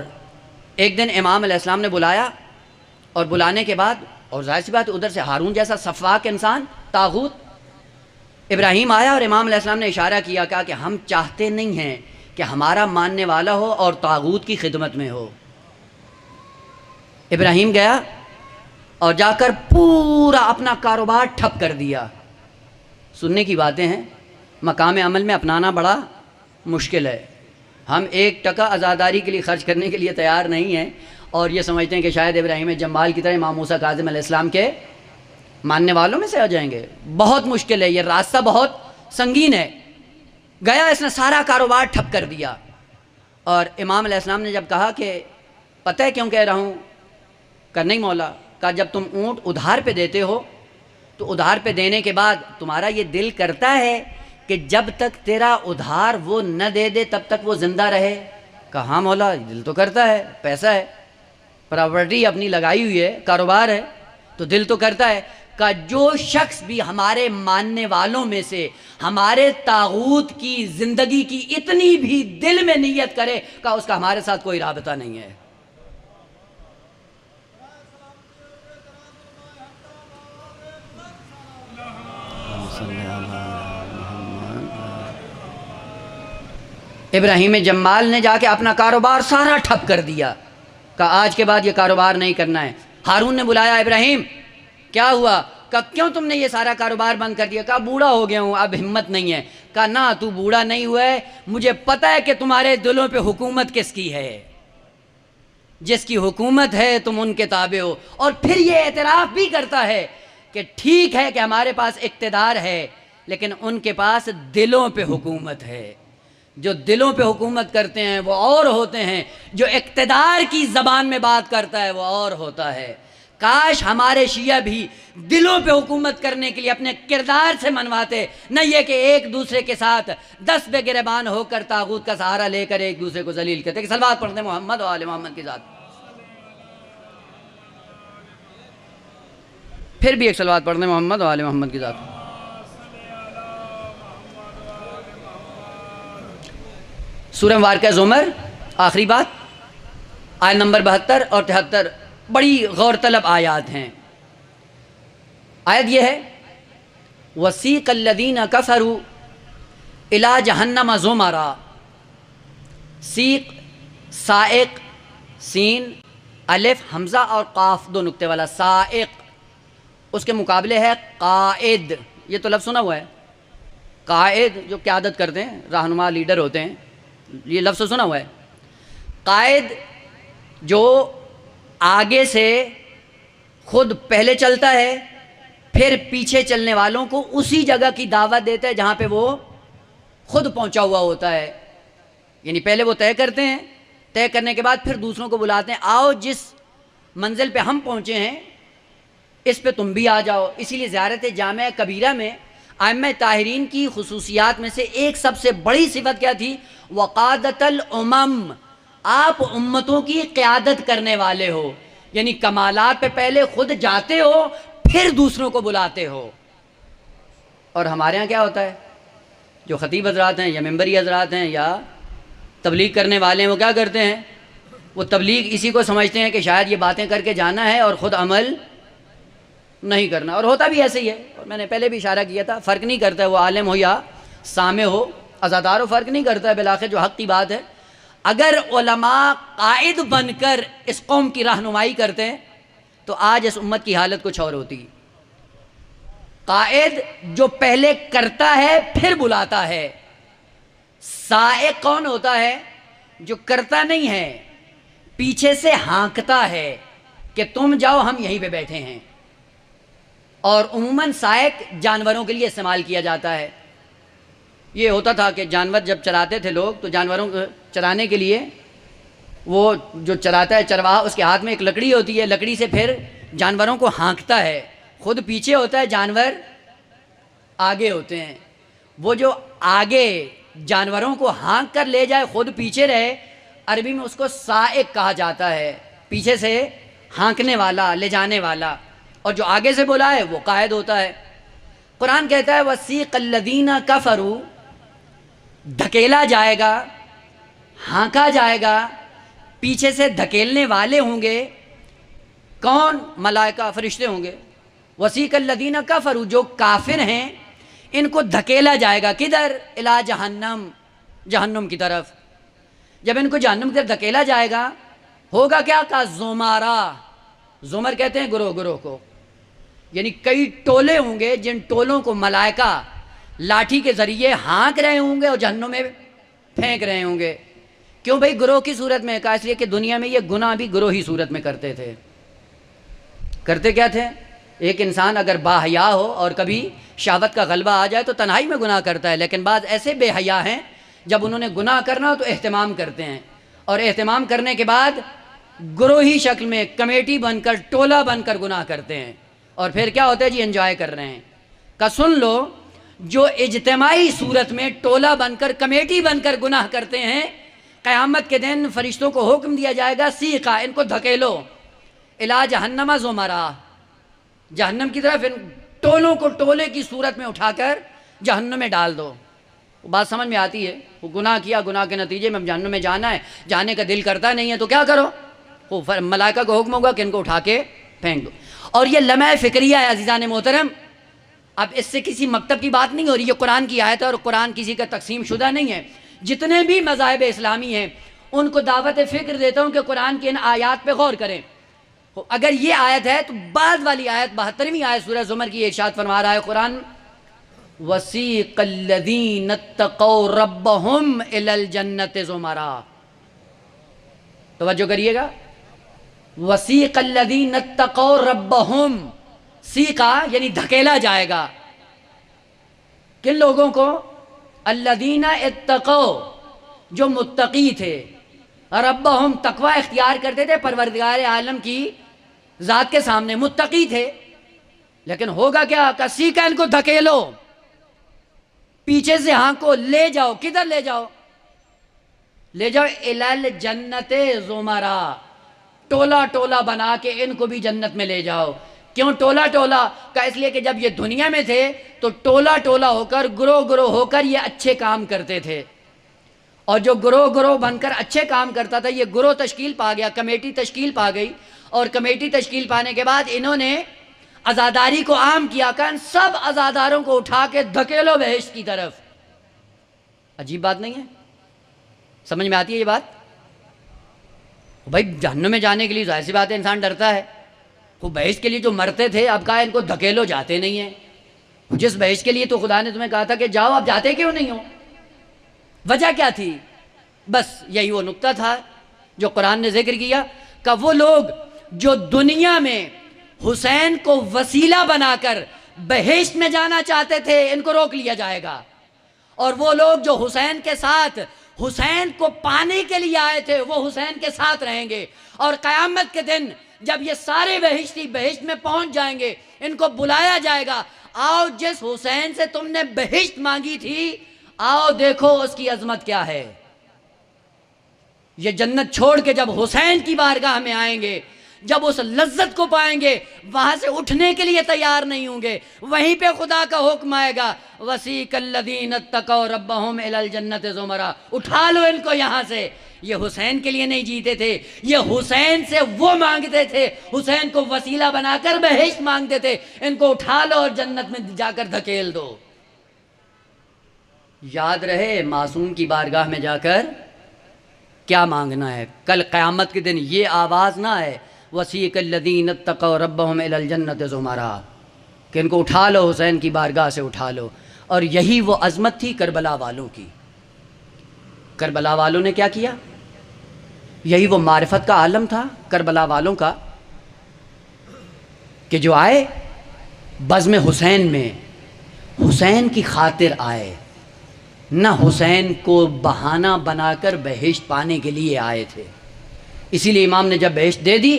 ایک دن امام علیہ السلام نے بلایا، اور بلانے کے بعد، اور ظاہر سی بات ادھر سے ہارون جیسا سفاک انسان طاغوت، ابراہیم آیا اور امام علیہ السلام نے اشارہ کیا، کہا کہ ہم چاہتے نہیں ہیں کہ ہمارا ماننے والا ہو اور طاغوت کی خدمت میں ہو. ابراہیم گیا اور جا کر پورا اپنا کاروبار ٹھپ کر دیا. سننے کی باتیں ہیں، مقام عمل میں اپنانا بڑا مشکل ہے. ہم 1 ٹکا عزاداری کے لیے خرچ کرنے کے لیے تیار نہیں ہیں، اور یہ سمجھتے ہیں کہ شاید ابراہیم جمال کی طرح امام موسیٰ کاظم علیہ السلام کے ماننے والوں میں سے آ جائیں گے. بہت مشکل ہے، یہ راستہ بہت سنگین ہے. گیا، اس نے سارا کاروبار ٹھپ کر دیا. اور امام علیہ السلام نے جب کہا کہ پتہ ہے کیوں کہہ رہا ہوں؟ کہ نہیں مولا. کہا جب تم اونٹ ادھار پہ دیتے ہو تو ادھار پہ دینے کے بعد تمہارا یہ دل کرتا ہے کہ جب تک تیرا ادھار وہ نہ دے دے تب تک وہ زندہ رہے؟ کہا ہاں مولا، دل تو کرتا ہے، پیسہ ہے، پراپرٹی اپنی لگائی ہوئی ہے، کاروبار ہے، تو دل تو کرتا ہے. کہ جو شخص بھی ہمارے ماننے والوں میں سے ہمارے طاغوت کی زندگی کی اتنی بھی دل میں نیت کرے کہ اس کا ہمارے ساتھ کوئی رابطہ نہیں ہے. ابراہیم جمال نے جا کے اپنا کاروبار سارا ٹھپ کر دیا، کہا آج کے بعد یہ کاروبار نہیں کرنا ہے. ہارون نے بلایا، ابراہیم کیا ہوا؟ کہا کیوں تم نے یہ سارا کاروبار بند کر دیا؟ کہا بوڑھا ہو گیا ہوں، اب ہمت نہیں ہے. کہا نہ، تو بوڑھا نہیں ہوا ہے، مجھے پتہ ہے کہ تمہارے دلوں پہ حکومت کس کی ہے. جس کی حکومت ہے تم ان کے تابع ہو. اور پھر یہ اعتراف بھی کرتا ہے کہ ٹھیک ہے کہ ہمارے پاس اقتدار ہے لیکن ان کے پاس دلوں پہ حکومت ہے. جو دلوں پہ حکومت کرتے ہیں وہ اور ہوتے ہیں، جو اقتدار کی زبان میں بات کرتا ہے وہ اور ہوتا ہے۔ کاش ہمارے شیعہ بھی دلوں پہ حکومت کرنے کے لیے اپنے کردار سے منواتے، نہ یہ کہ ایک دوسرے کے ساتھ دست بے گریبان ہو کر طاغوت کا سہارا لے کر ایک دوسرے کو ذلیل کرتے۔ کہ صلوات پڑھتے ہیں محمد و آل محمد کی ذات۔ پھر بھی ایک صلوات پڑھتے ہیں محمد و آل محمد کی ذات۔ سورہ مبارکہ زمر، آخری بات، آیت نمبر 72 اور 73 بڑی غور طلب آیات ہیں۔ آیت یہ ہے وَسِيقَ الَّذِينَ كَفَرُوا إِلَىٰ جَهَنَّمَ زُمَرًا۔ سیق، سائق، سین، الف، حمزہ اور قاف دو نقطے والا سائق، اس کے مقابلے ہے قائد۔ یہ تو لفظ سنا ہوا ہے، قائد جو قیادت کرتے ہیں، رہنما لیڈر ہوتے ہیں، یہ لفظ سنا ہوا ہے۔ قائد جو آگے سے خود پہلے چلتا ہے، پھر پیچھے چلنے والوں کو اسی جگہ کی دعوت دیتا ہے جہاں پہ وہ خود پہنچا ہوا ہوتا ہے۔ یعنی پہلے وہ طے کرتے ہیں، طے کرنے کے بعد پھر دوسروں کو بلاتے ہیں، آؤ جس منزل پہ ہم پہنچے ہیں اس پہ تم بھی آ جاؤ۔ اسی لیے زیارت جامع کبیرہ میں ائمہ طاہرین کی خصوصیات میں سے ایک سب سے بڑی صفت کیا تھی؟ وقادت الامم، آپ امتوں کی قیادت کرنے والے ہو، یعنی کمالات پہ پہلے خود جاتے ہو پھر دوسروں کو بلاتے ہو۔ اور ہمارے ہاں کیا ہوتا ہے؟ جو خطیب حضرات ہیں یا ممبری حضرات ہیں یا تبلیغ کرنے والے ہیں وہ کیا کرتے ہیں؟ وہ تبلیغ اسی کو سمجھتے ہیں کہ شاید یہ باتیں کر کے جانا ہے اور خود عمل نہیں کرنا، اور ہوتا بھی ایسے ہی ہے۔ اور میں نے پہلے بھی اشارہ کیا تھا، فرق نہیں کرتا ہے وہ عالم ہو یا سامع ہو، عزادار ہو، فرق نہیں کرتا ہے، بالآخر جو حق کی بات ہے۔ اگر علماء قائد بن کر اس قوم کی رہنمائی کرتے ہیں تو آج اس امت کی حالت کچھ اور ہوتی۔ قائد جو پہلے کرتا ہے پھر بلاتا ہے، سائق کون ہوتا ہے؟ جو کرتا نہیں ہے، پیچھے سے ہانکتا ہے کہ تم جاؤ ہم یہیں پہ بیٹھے ہیں۔ اور عموماً سائق جانوروں کے لیے استعمال کیا جاتا ہے۔ یہ ہوتا تھا کہ جانور جب چراتے تھے لوگ تو جانوروں کو چرانے کے لیے وہ جو چراتا ہے چرواہا، اس کے ہاتھ میں ایک لکڑی ہوتی ہے، لکڑی سے پھر جانوروں کو ہانکتا ہے، خود پیچھے ہوتا ہے، جانور آگے ہوتے ہیں۔ وہ جو آگے جانوروں کو ہانک کر لے جائے خود پیچھے رہے، عربی میں اس کو سائق کہا جاتا ہے، پیچھے سے ہانکنے والا، لے جانے والا۔ اور جو آگے سے بلائے وہ قائد ہوتا ہے۔ قرآن کہتا ہے وَسِيقَ الَّذِينَ كَفَرُوا، دھکیلا جائے گا، ہانکا جائے گا، پیچھے سے دھکیلنے والے ہوں گے۔ کون؟ ملائکہ، فرشتے ہوں گے۔ وَسِيقَ الَّذِينَ كَفَرُوا، جو کافر ہیں ان کو دھکیلا جائے گا، کدھر؟ اِلَىٰ جہنم، جہنم کی طرف۔ جب ان کو جہنم کی طرف دھکیلا جائے گا ہوگا کیا؟ کا زمارہ، زمر کہتے ہیں گروہ گروہ کو، یعنی کئی ٹولے ہوں گے جن ٹولوں کو ملائکہ لاٹھی کے ذریعے ہانک رہے ہوں گے اور جہنم میں پھینک رہے ہوں گے۔ کیوں بھائی گروہ کی صورت میں؟ کہا اس لیے کہ دنیا میں یہ گناہ بھی گروہی صورت میں کرتے تھے۔ کرتے کیا تھے؟ ایک انسان اگر باحیا ہو اور کبھی شہوت کا غلبہ آ جائے تو تنہائی میں گناہ کرتا ہے، لیکن بعض ایسے بے حیا ہیں جب انہوں نے گناہ کرنا ہو تو اہتمام کرتے ہیں، اور اہتمام کرنے کے بعد گروہی شکل میں کمیٹی بن کر، ٹولہ بن کر گناہ کرتے ہیں، اور پھر کیا ہوتا ہے جی؟ انجوائے کر رہے ہیں۔ کا سن لو، جو اجتماعی صورت میں ٹولہ بن کر، کمیٹی بن کر گناہ کرتے ہیں، قیامت کے دن فرشتوں کو حکم دیا جائے گا سیقا، ان کو دھکیلو، اِلَىٰ جَهَنَّمَ زُمَرًا، جہنم کی طرف ان ٹولوں کو ٹولے کی صورت میں اٹھا کر جہنم میں ڈال دو۔ بات سمجھ میں آتی ہے؟ وہ گناہ کیا، گناہ کے نتیجے میں جہنم میں جانا ہے، جانے کا دل کرتا نہیں ہے تو کیا کرو؟ ملائکہ کو حکم ہوگا کہ ان کو اٹھا کے پھینک دو۔ اور یہ لمحہ فکریہ ہے عزیزان محترم، اب اس سے کسی مکتب کی بات نہیں ہو رہی، یہ قرآن کی آیت ہے اور قرآن کسی کا تقسیم شدہ نہیں ہے۔ جتنے بھی مذاہب اسلامی ہیں ان کو دعوت فکر دیتا ہوں کہ قرآن کی ان آیات پہ غور کریں۔ اگر یہ آیت ہے تو بعد والی آیت 72ویں آیت سورہ زمر کی ارشاد فرما رہا ہے قرآن وَسِيقَ الَّذِينَ اتَّقَوْا رَبَّهُمْ إِلَى الْجَنَّةِ زُمَرًا۔ توجہ کریے گا، وَسِيقَ الَّذِينَ اتَّقَوْا رَبَّهُمْ، سیقا یعنی دھکیلا جائے گا کن لوگوں کو؟ الَّذِينَ اتَّقَوْا، جو متقی تھے، ربہم تقوی اختیار کرتے تھے پروردگار عالم کی ذات کے سامنے، متقی تھے، لیکن ہوگا کیا؟ کسی کا ان کو دھکیلو، پیچھے سے ہانکو، لے جاؤ، کدھر لے جاؤ؟ لے جاؤ الال جنت زمرا، ٹولا ٹولا بنا کے ان کو بھی جنت میں لے جاؤ۔ کیوں ٹولا ٹولا کا؟ اس لیے کہ جب یہ دنیا میں تھے تو ٹولا ٹولا ہو کر، گروہ گروہ ہو کر یہ اچھے کام کرتے تھے، اور جو گروہ گروہ بن کر اچھے کام کرتا تھا یہ گروہ تشکیل پا گیا، کمیٹی تشکیل پا گئی، اور کمیٹی تشکیل پانے کے بعد انہوں نے عزاداری کو عام کیا، کہ سب عزاداروں کو اٹھا کے دھکیلو بہشت کی طرف۔ عجیب بات نہیں ہے؟ سمجھ میں آتی ہے یہ بات؟ بھائی جہنم میں جانے کے لیے ظاہر سی بات ہے انسان ڈرتا ہے، وہ بہشت کے لیے جو مرتے تھے اب کہا ان کو دھکیلو، جاتے نہیں ہیں۔ جس بہشت کے لیے تو خدا نے تمہیں کہا تھا کہ جاؤ، آپ جاتے کیوں نہیں ہو؟ وجہ کیا تھی؟ بس یہی وہ نقطہ تھا جو قرآن نے ذکر کیا، کہ وہ لوگ جو دنیا میں حسین کو وسیلہ بنا کر بہشت میں جانا چاہتے تھے ان کو روک لیا جائے گا، اور وہ لوگ جو حسین کے ساتھ حسین کو پانے کے لیے آئے تھے وہ حسین کے ساتھ رہیں گے، اور قیامت کے دن جب یہ سارے بہشتی بہشت میں پہنچ جائیں گے ان کو بلایا جائے گا، آؤ جس حسین سے تم نے بہشت مانگی تھی آؤ دیکھو اس کی عظمت کیا ہے۔ یہ جنت چھوڑ کے جب حسین کی بارگاہ میں آئیں گے، جب اس لذت کو پائیں گے وہاں سے اٹھنے کے لیے تیار نہیں ہوں گے، وہیں پہ خدا کا حکم آئے گا وَسِيقَ الَّذِينَ اتَّقَوْا رَبَّهُمْ إِلَى الْجَنَّةِ زُمَرًا، اٹھا لو ان کو یہاں سے۔ یہ حسین کے لیے نہیں جیتے تھے، یہ حسین سے وہ مانگتے تھے، حسین کو وسیلہ بنا کر بہشت مانگتے تھے، ان کو اٹھا لو اور جنت میں جا کر دھکیل دو۔ یاد رہے معصوم کی بارگاہ میں جا کر کیا مانگنا ہے، کل قیامت کے دن یہ آواز نہ آئے وَسِيقَ الَّذِينَ اتَّقَوْا رَبَّهُمْ إِلَى الْجَنَّةِ زُمَرًا، کہ ان کو اٹھا لو، حسین کی بارگاہ سے اٹھا لو۔ اور یہی وہ عظمت تھی کربلا والوں کی۔ کربلا والوں نے کیا کیا؟ یہی وہ معرفت کا عالم تھا کربلا والوں کا، کہ جو آئے بزم حسین میں حسین کی خاطر آئے، نہ حسین کو بہانہ بنا کر بہشت پانے کے لیے آئے تھے۔ اسی لیے امام نے جب بہشت دے دی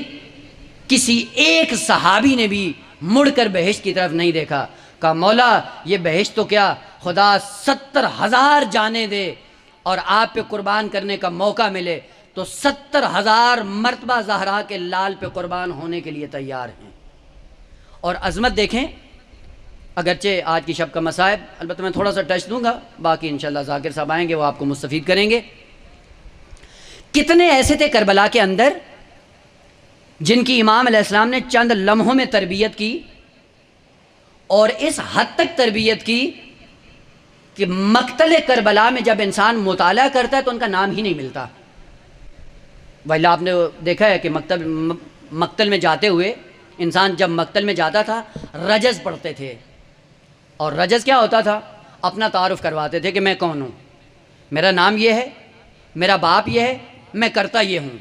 کسی ایک صحابی نے بھی مڑ کر بہشت کی طرف نہیں دیکھا، کہا مولا یہ بہشت تو کیا، خدا 70,000 جانیں دے اور آپ پہ قربان کرنے کا موقع ملے تو 70,000 مرتبہ زہرا کے لال پہ قربان ہونے کے لیے تیار ہیں۔ اور عظمت دیکھیں، اگرچہ آج کی شب کا مصائب البتہ میں تھوڑا سا ٹچ دوں گا، باقی انشاءاللہ ذاکر صاحب آئیں گے وہ آپ کو مستفید کریں گے۔ کتنے ایسے تھے کربلا کے اندر جن کی امام علیہ السلام نے چند لمحوں میں تربیت کی، اور اس حد تک تربیت کی کہ مقتل کربلا میں جب انسان مطالعہ کرتا ہے تو ان کا نام ہی نہیں ملتا۔ ویلا آپ نے دیکھا ہے کہ مقتل میں جاتے ہوئے انسان جب مقتل میں جاتا تھا رجز پڑھتے تھے، اور رجز کیا ہوتا تھا؟ اپنا تعارف کرواتے تھے کہ میں کون ہوں، میرا نام یہ ہے، میرا باپ یہ ہے، میں کرتا یہ ہوں۔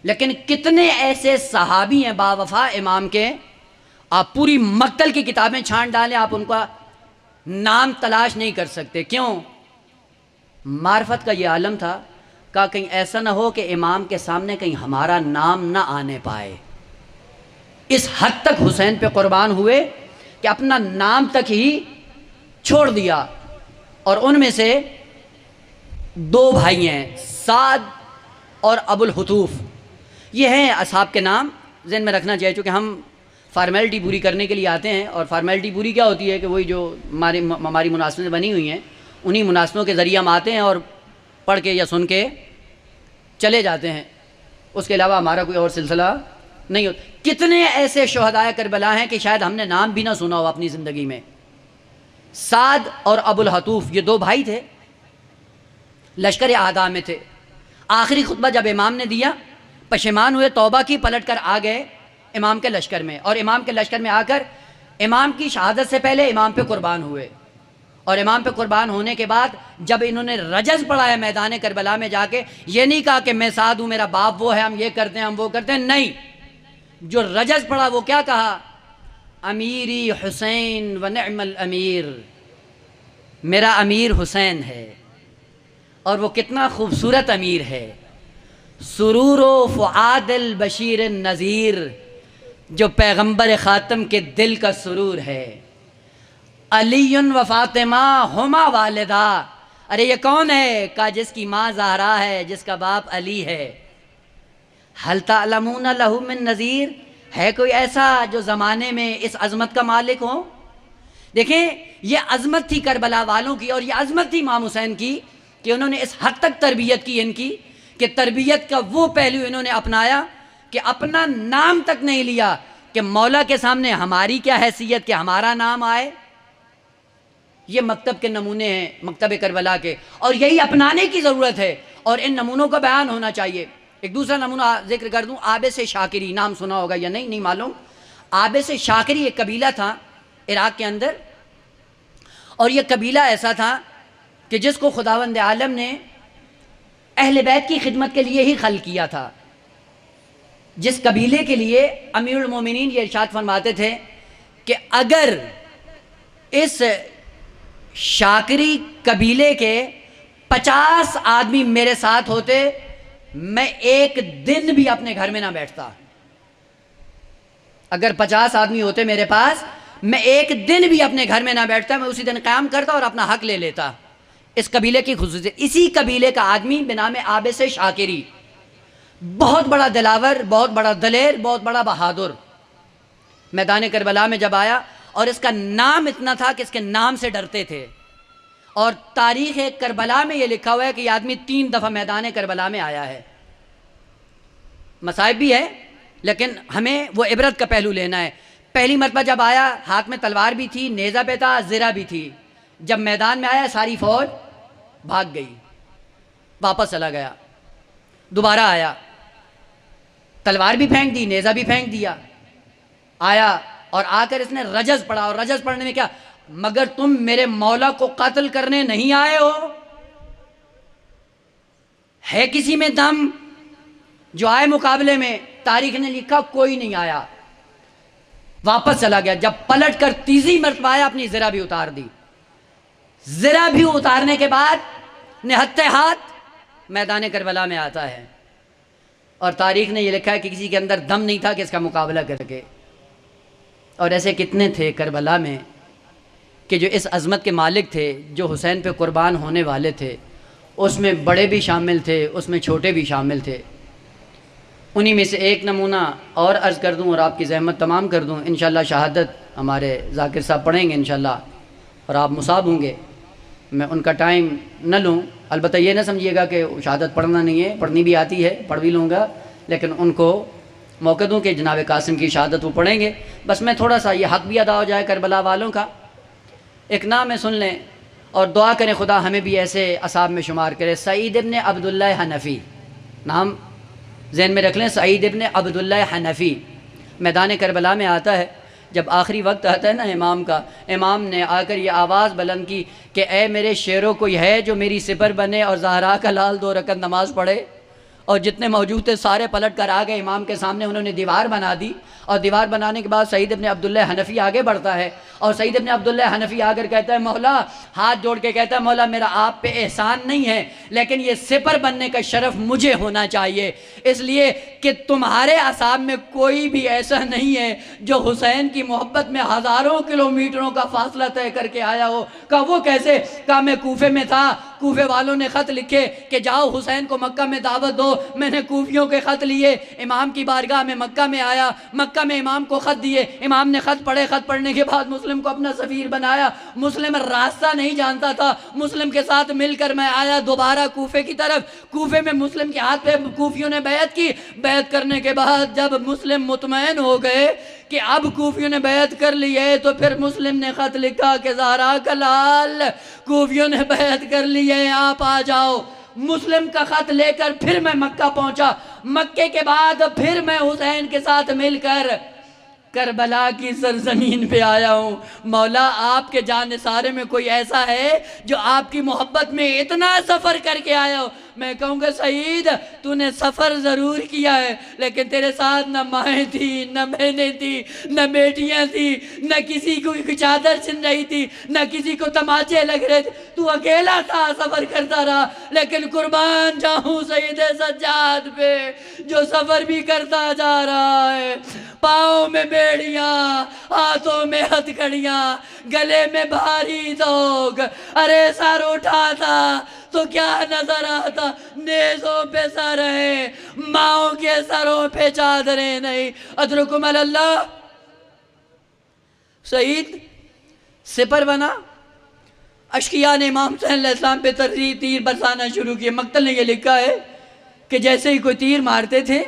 لیکن کتنے ایسے صحابی ہیں باوفا امام کے، آپ پوری مقتل کی کتابیں چھان ڈالیں آپ ان کا نام تلاش نہیں کر سکتے۔ کیوں؟ معرفت کا یہ عالم تھا کہ کہیں ایسا نہ ہو کہ امام کے سامنے کہیں ہمارا نام نہ آنے پائے۔ اس حد تک حسین پہ قربان ہوئے کہ اپنا نام تک ہی چھوڑ دیا۔ اور ان میں سے 2 بھائی ہیں، سعد اور ابو الحتوف، یہ ہیں اصحاب کے نام، ذہن میں رکھنا چاہیے، چونکہ ہم فارمیلٹی پوری کرنے کے لیے آتے ہیں، اور فارمیلٹی پوری کیا ہوتی ہے کہ وہی جو ہماری مناسبتیں بنی ہوئی ہیں انہی مناسبتوں کے ذریعے ہم آتے ہیں اور پڑھ کے یا سن کے چلے جاتے ہیں، اس کے علاوہ ہمارا کوئی اور سلسلہ نہیں ہوتا۔ کتنے ایسے شہدائے کربلا ہیں کہ شاید ہم نے نام بھی نہ سنا ہو اپنی زندگی میں۔ سعد اور ابو الحتوف یہ 2 بھائی تھے، لشکر اعداء میں تھے۔ آخری خطبہ جب امام نے دیا پشیمان ہوئے، توبہ کی، پلٹ کر آ گئے امام کے لشکر میں، اور امام کے لشکر میں آ کر امام کی شہادت سے پہلے امام پہ قربان ہوئے، اور امام پہ قربان ہونے کے بعد جب انہوں نے رجز پڑھا ہے میدان کربلا میں جا کے، یہ نہیں کہا کہ میں سعد ہوں، میرا باپ وہ ہے، ہم یہ کرتے ہیں ہم وہ کرتے ہیں، نہیں، جو رجز پڑھا وہ کیا کہا؟ امیری حسین و نعم الامیر، میرا امیر حسین ہے اور وہ کتنا خوبصورت امیر ہے، سرور و فؤاد البشیر النذیر، جو پیغمبر خاتم کے دل کا سرور ہے۔ علی و فاطمہ ہما والدہ، ارے یہ کون ہے؟ کہا جس کی ماں زہرا ہے، جس کا باپ علی ہے۔ حل تعلمون لہ من نذیر، ہے کوئی ایسا جو زمانے میں اس عظمت کا مالک ہو؟ دیکھیں یہ عظمت تھی کربلا والوں کی، اور یہ عظمت تھی امام حسین کی کہ انہوں نے اس حد تک تربیت کی ان کی، کہ تربیت کا وہ پہلو انہوں نے اپنایا کہ اپنا نام تک نہیں لیا، کہ مولا کے سامنے ہماری کیا حیثیت کہ ہمارا نام آئے۔ یہ مکتب کے نمونے ہیں مکتب کربلا کے، اور یہی اپنانے کی ضرورت ہے، اور ان نمونوں کا بیان ہونا چاہیے۔ ایک دوسرا نمونہ ذکر کر دوں، عابس شاکری، نام سنا ہوگا یا نہیں معلوم۔ عابس شاکری ایک قبیلہ تھا عراق کے اندر، اور یہ قبیلہ ایسا تھا کہ جس کو خداوند عالم نے اہل بیت کی خدمت کے لیے ہی خلق کیا تھا۔ جس قبیلے کے لیے امیر المومنین یہ ارشاد فرماتے تھے کہ اگر اس شاکری قبیلے کے 50 آدمی میرے ساتھ ہوتے، میں ایک دن بھی اپنے گھر میں نہ بیٹھتا۔ اگر 50 آدمی ہوتے میرے پاس، میں ایک دن بھی اپنے گھر میں نہ بیٹھتا، میں اسی دن قیام کرتا اور اپنا حق لے لیتا۔ اس قبیلے کی خصوصیت، اسی قبیلے کا آدمی بنام عابس شاکری، بہت بڑا دلاور، بہت بڑا دلیر، بہت بڑا بہادر، میدان کربلا میں جب آیا، اور اس کا نام اتنا تھا کہ اس کے نام سے ڈرتے تھے۔ اور تاریخ کربلا میں یہ لکھا ہوا ہے کہ یہ آدمی 3 دفعہ میدان کربلا میں آیا ہے۔ مصائب بھی ہے لیکن ہمیں وہ عبرت کا پہلو لینا ہے۔ پہلی مرتبہ جب آیا، ہاتھ میں تلوار بھی تھی، نیزہ پہ تھا، زرہ بھی تھی۔ جب میدان میں آیا، ساری فوج بھاگ گئی، واپس چلا گیا۔ دوبارہ آیا، تلوار بھی پھینک دی، نیزہ بھی پھینک دیا۔ آیا اور آ کر اس نے رجز پڑھا، اور رجز پڑھنے میں کیا، مگر تم میرے مولا کو قتل کرنے نہیں آئے ہو؟ ہے کسی میں دم جو آئے مقابلے میں؟ تاریخ نے لکھا کوئی نہیں آیا، واپس چلا گیا۔ جب پلٹ کر تیسری مرتبہ آیا، اپنی زرہ بھی اتار دی۔ زرہ بھی اتارنے کے بعد نہتے ہاتھ میدان کربلا میں آتا ہے، اور تاریخ نے یہ لکھا ہے کہ کسی کے اندر دم نہیں تھا کہ اس کا مقابلہ کر کے۔ اور ایسے کتنے تھے کربلا میں کہ جو اس عظمت کے مالک تھے، جو حسین پہ قربان ہونے والے تھے، اس میں بڑے بھی شامل تھے، اس میں چھوٹے بھی شامل تھے۔ انہی میں سے ایک نمونہ اور عرض کر دوں اور آپ کی زحمت تمام کر دوں۔ انشاءاللہ شہادت ہمارے ذاکر صاحب پڑھیں گے انشاءاللہ، اور آپ مصاب ہوں گے، میں ان کا ٹائم نہ لوں۔ البتہ یہ نہ سمجھیے گا کہ شہادت پڑھنا نہیں ہے، پڑھنی بھی آتی ہے، پڑھ بھی لوں گا، لیکن ان کو موقع دوں کہ جناب قاسم کی شہادت وہ پڑھیں گے۔ بس میں تھوڑا سا یہ حق بھی ادا ہو جائے کربلا والوں کا، ایک نام سن لیں اور دعا کریں خدا ہمیں بھی ایسے اصحاب میں شمار کرے۔ سعید ابن عبداللہ حنفی، نام ذہن میں رکھ لیں، سعید ابن عبداللہ حنفی میدان کربلا میں آتا ہے۔ جب آخری وقت آتا ہے نا امام کا، امام نے آ کر یہ آواز بلند کی کہ اے میرے شیروں، کوئی ہے جو میری سپر بنے اور زہرا کا لال 2 رکعت نماز پڑھے؟ اور جتنے موجود تھے سارے پلٹ کر آ گئے امام کے سامنے، انہوں نے دیوار بنا دی، اور دیوار بنانے کے بعد سعید ابن عبداللہ حنفی آگے بڑھتا ہے، اور سعید ابن عبداللہ حنفی آ کر کہتا ہے مولا، ہاتھ جوڑ کے کہتا ہے مولا میرا آپ پہ احسان نہیں ہے، لیکن یہ سپر بننے کا شرف مجھے ہونا چاہیے، اس لیے کہ تمہارے اصحاب میں کوئی بھی ایسا نہیں ہے جو حسین کی محبت میں ہزاروں کلومیٹروں کا فاصلہ طے کر کے آیا ہو۔ کہا وہ کیسے؟ کہا میں کوفے میں تھا، کوفے والوں نے خط لکھے کہ جاؤ حسین کو مکہ میں دعوت دو، میں نے کوفیوں کے خط لیے، امام کی بارگاہ میں مکہ میں آیا، مکہ میں امام کو خط دیے، امام نے خط پڑھے، خط پڑھنے کے بعد مسلم کو اپنا سفیر بنایا۔ مسلم راستہ نہیں جانتا تھا، مسلم کے ساتھ مل کر میں آیا دوبارہ کوفے کی طرف۔ کوفے میں مسلم کے ہاتھ پہ کوفیوں نے بیعت کی، بیعت کرنے کے بعد جب مسلم مطمئن ہو گئے کہ اب کوفیوں نے بیعت کر لی ہے، تو پھر مسلم نے خط لکھا کہ زہرا کا لال، کوفیوں نے بیعت کر لی ہے، آپ آ جاؤ۔ مسلم کا خط لے کر پھر میں مکہ پہنچا، مکے کے بعد پھر میں حسین کے ساتھ مل کر کربلا کی سرزمین پہ آیا ہوں۔ مولا آپ کے جانثارے میں کوئی ایسا ہے جو آپ کی محبت میں اتنا سفر کر کے آیا ہو؟ میں کہوں گا سعید تو نے سفر ضرور کیا ہے لیکن تیرے ساتھ نہ مائیں تھی نہ بہنیں تھی نہ بیٹیاں تھی نہ کسی کو چادر چن رہی تھی نہ کسی کو تماچے لگ رہے تھے، تو اکیلا تھا، سفر کرتا رہا۔ لیکن قربان جاؤں سید سجاد پہ جو سفر بھی کرتا جا رہا ہے، پاؤں میں بیڑیاں، ہاتھوں میں ہتھکڑیاں، گلے میں بھاری دوگ، ارے سر اٹھاتا تو کیا نظر آتا؟ نیزوں پہ سر ہے، ماؤں کے سروں پہ چادریں نہیں۔ ادرکم اللہ۔ سعید سپر بنا، اشقیاء نے امام حسین علیہ السلام پہ تیر برسانا شروع کیے۔ مقتل نے یہ لکھا ہے کہ جیسے ہی کوئی تیر مارتے تھے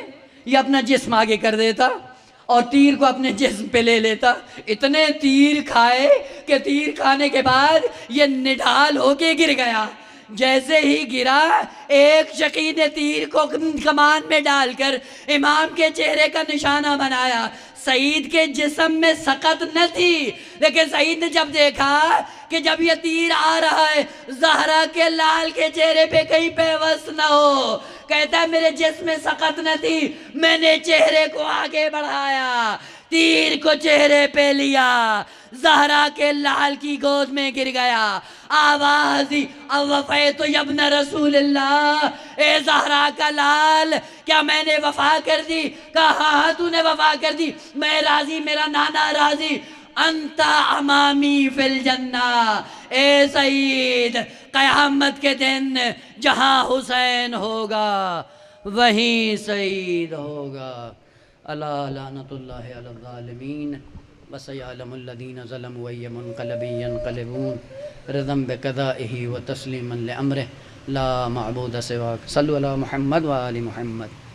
یہ اپنا جسم آگے کر دیتا اور تیر کو اپنے جسم پہ لے لیتا۔ اتنے تیر کھائے کہ تیر کھانے کے بعد یہ نڈھال ہو کے گر گیا۔ جیسے ہی گرا ایک شقی نے تیر کو کمان میں ڈال کر امام کے چہرے کا نشانہ بنایا۔ سعید کے جسم میں سقط نہ تھی، لیکن سعید نے جب دیکھا کہ جب یہ تیر آ رہا ہے زہرا کے لال کے چہرے پہ کہیں پیوست نہ ہو، کہتا ہے میرے جسم میں سقط نہ تھی، میں نے چہرے کو آگے بڑھایا، تیر کو چہرے پہ لیا، زہرا کے لال کی گود میں گر گیا۔ آواز دی اوفیت یبن رسول اللہ، اے زہرا کا لال کیا میں نے وفا کر دی؟ کہا ہاں تو نے وفا کر دی، میں راضی، میرا نانا راضی۔ انت امامی فی الجنہ، اے سعید قیامت کے دن جہاں حسین ہوگا وہیں سعید ہوگا۔ الا لعنت اللہ علی الظالمین وسیعلم الذین ظلموا ای منقلب ینقلبون رضا بقضائہ وتسلیما لامرہ لا معبود سواک۔ صلوا علی محمد وآل محمد۔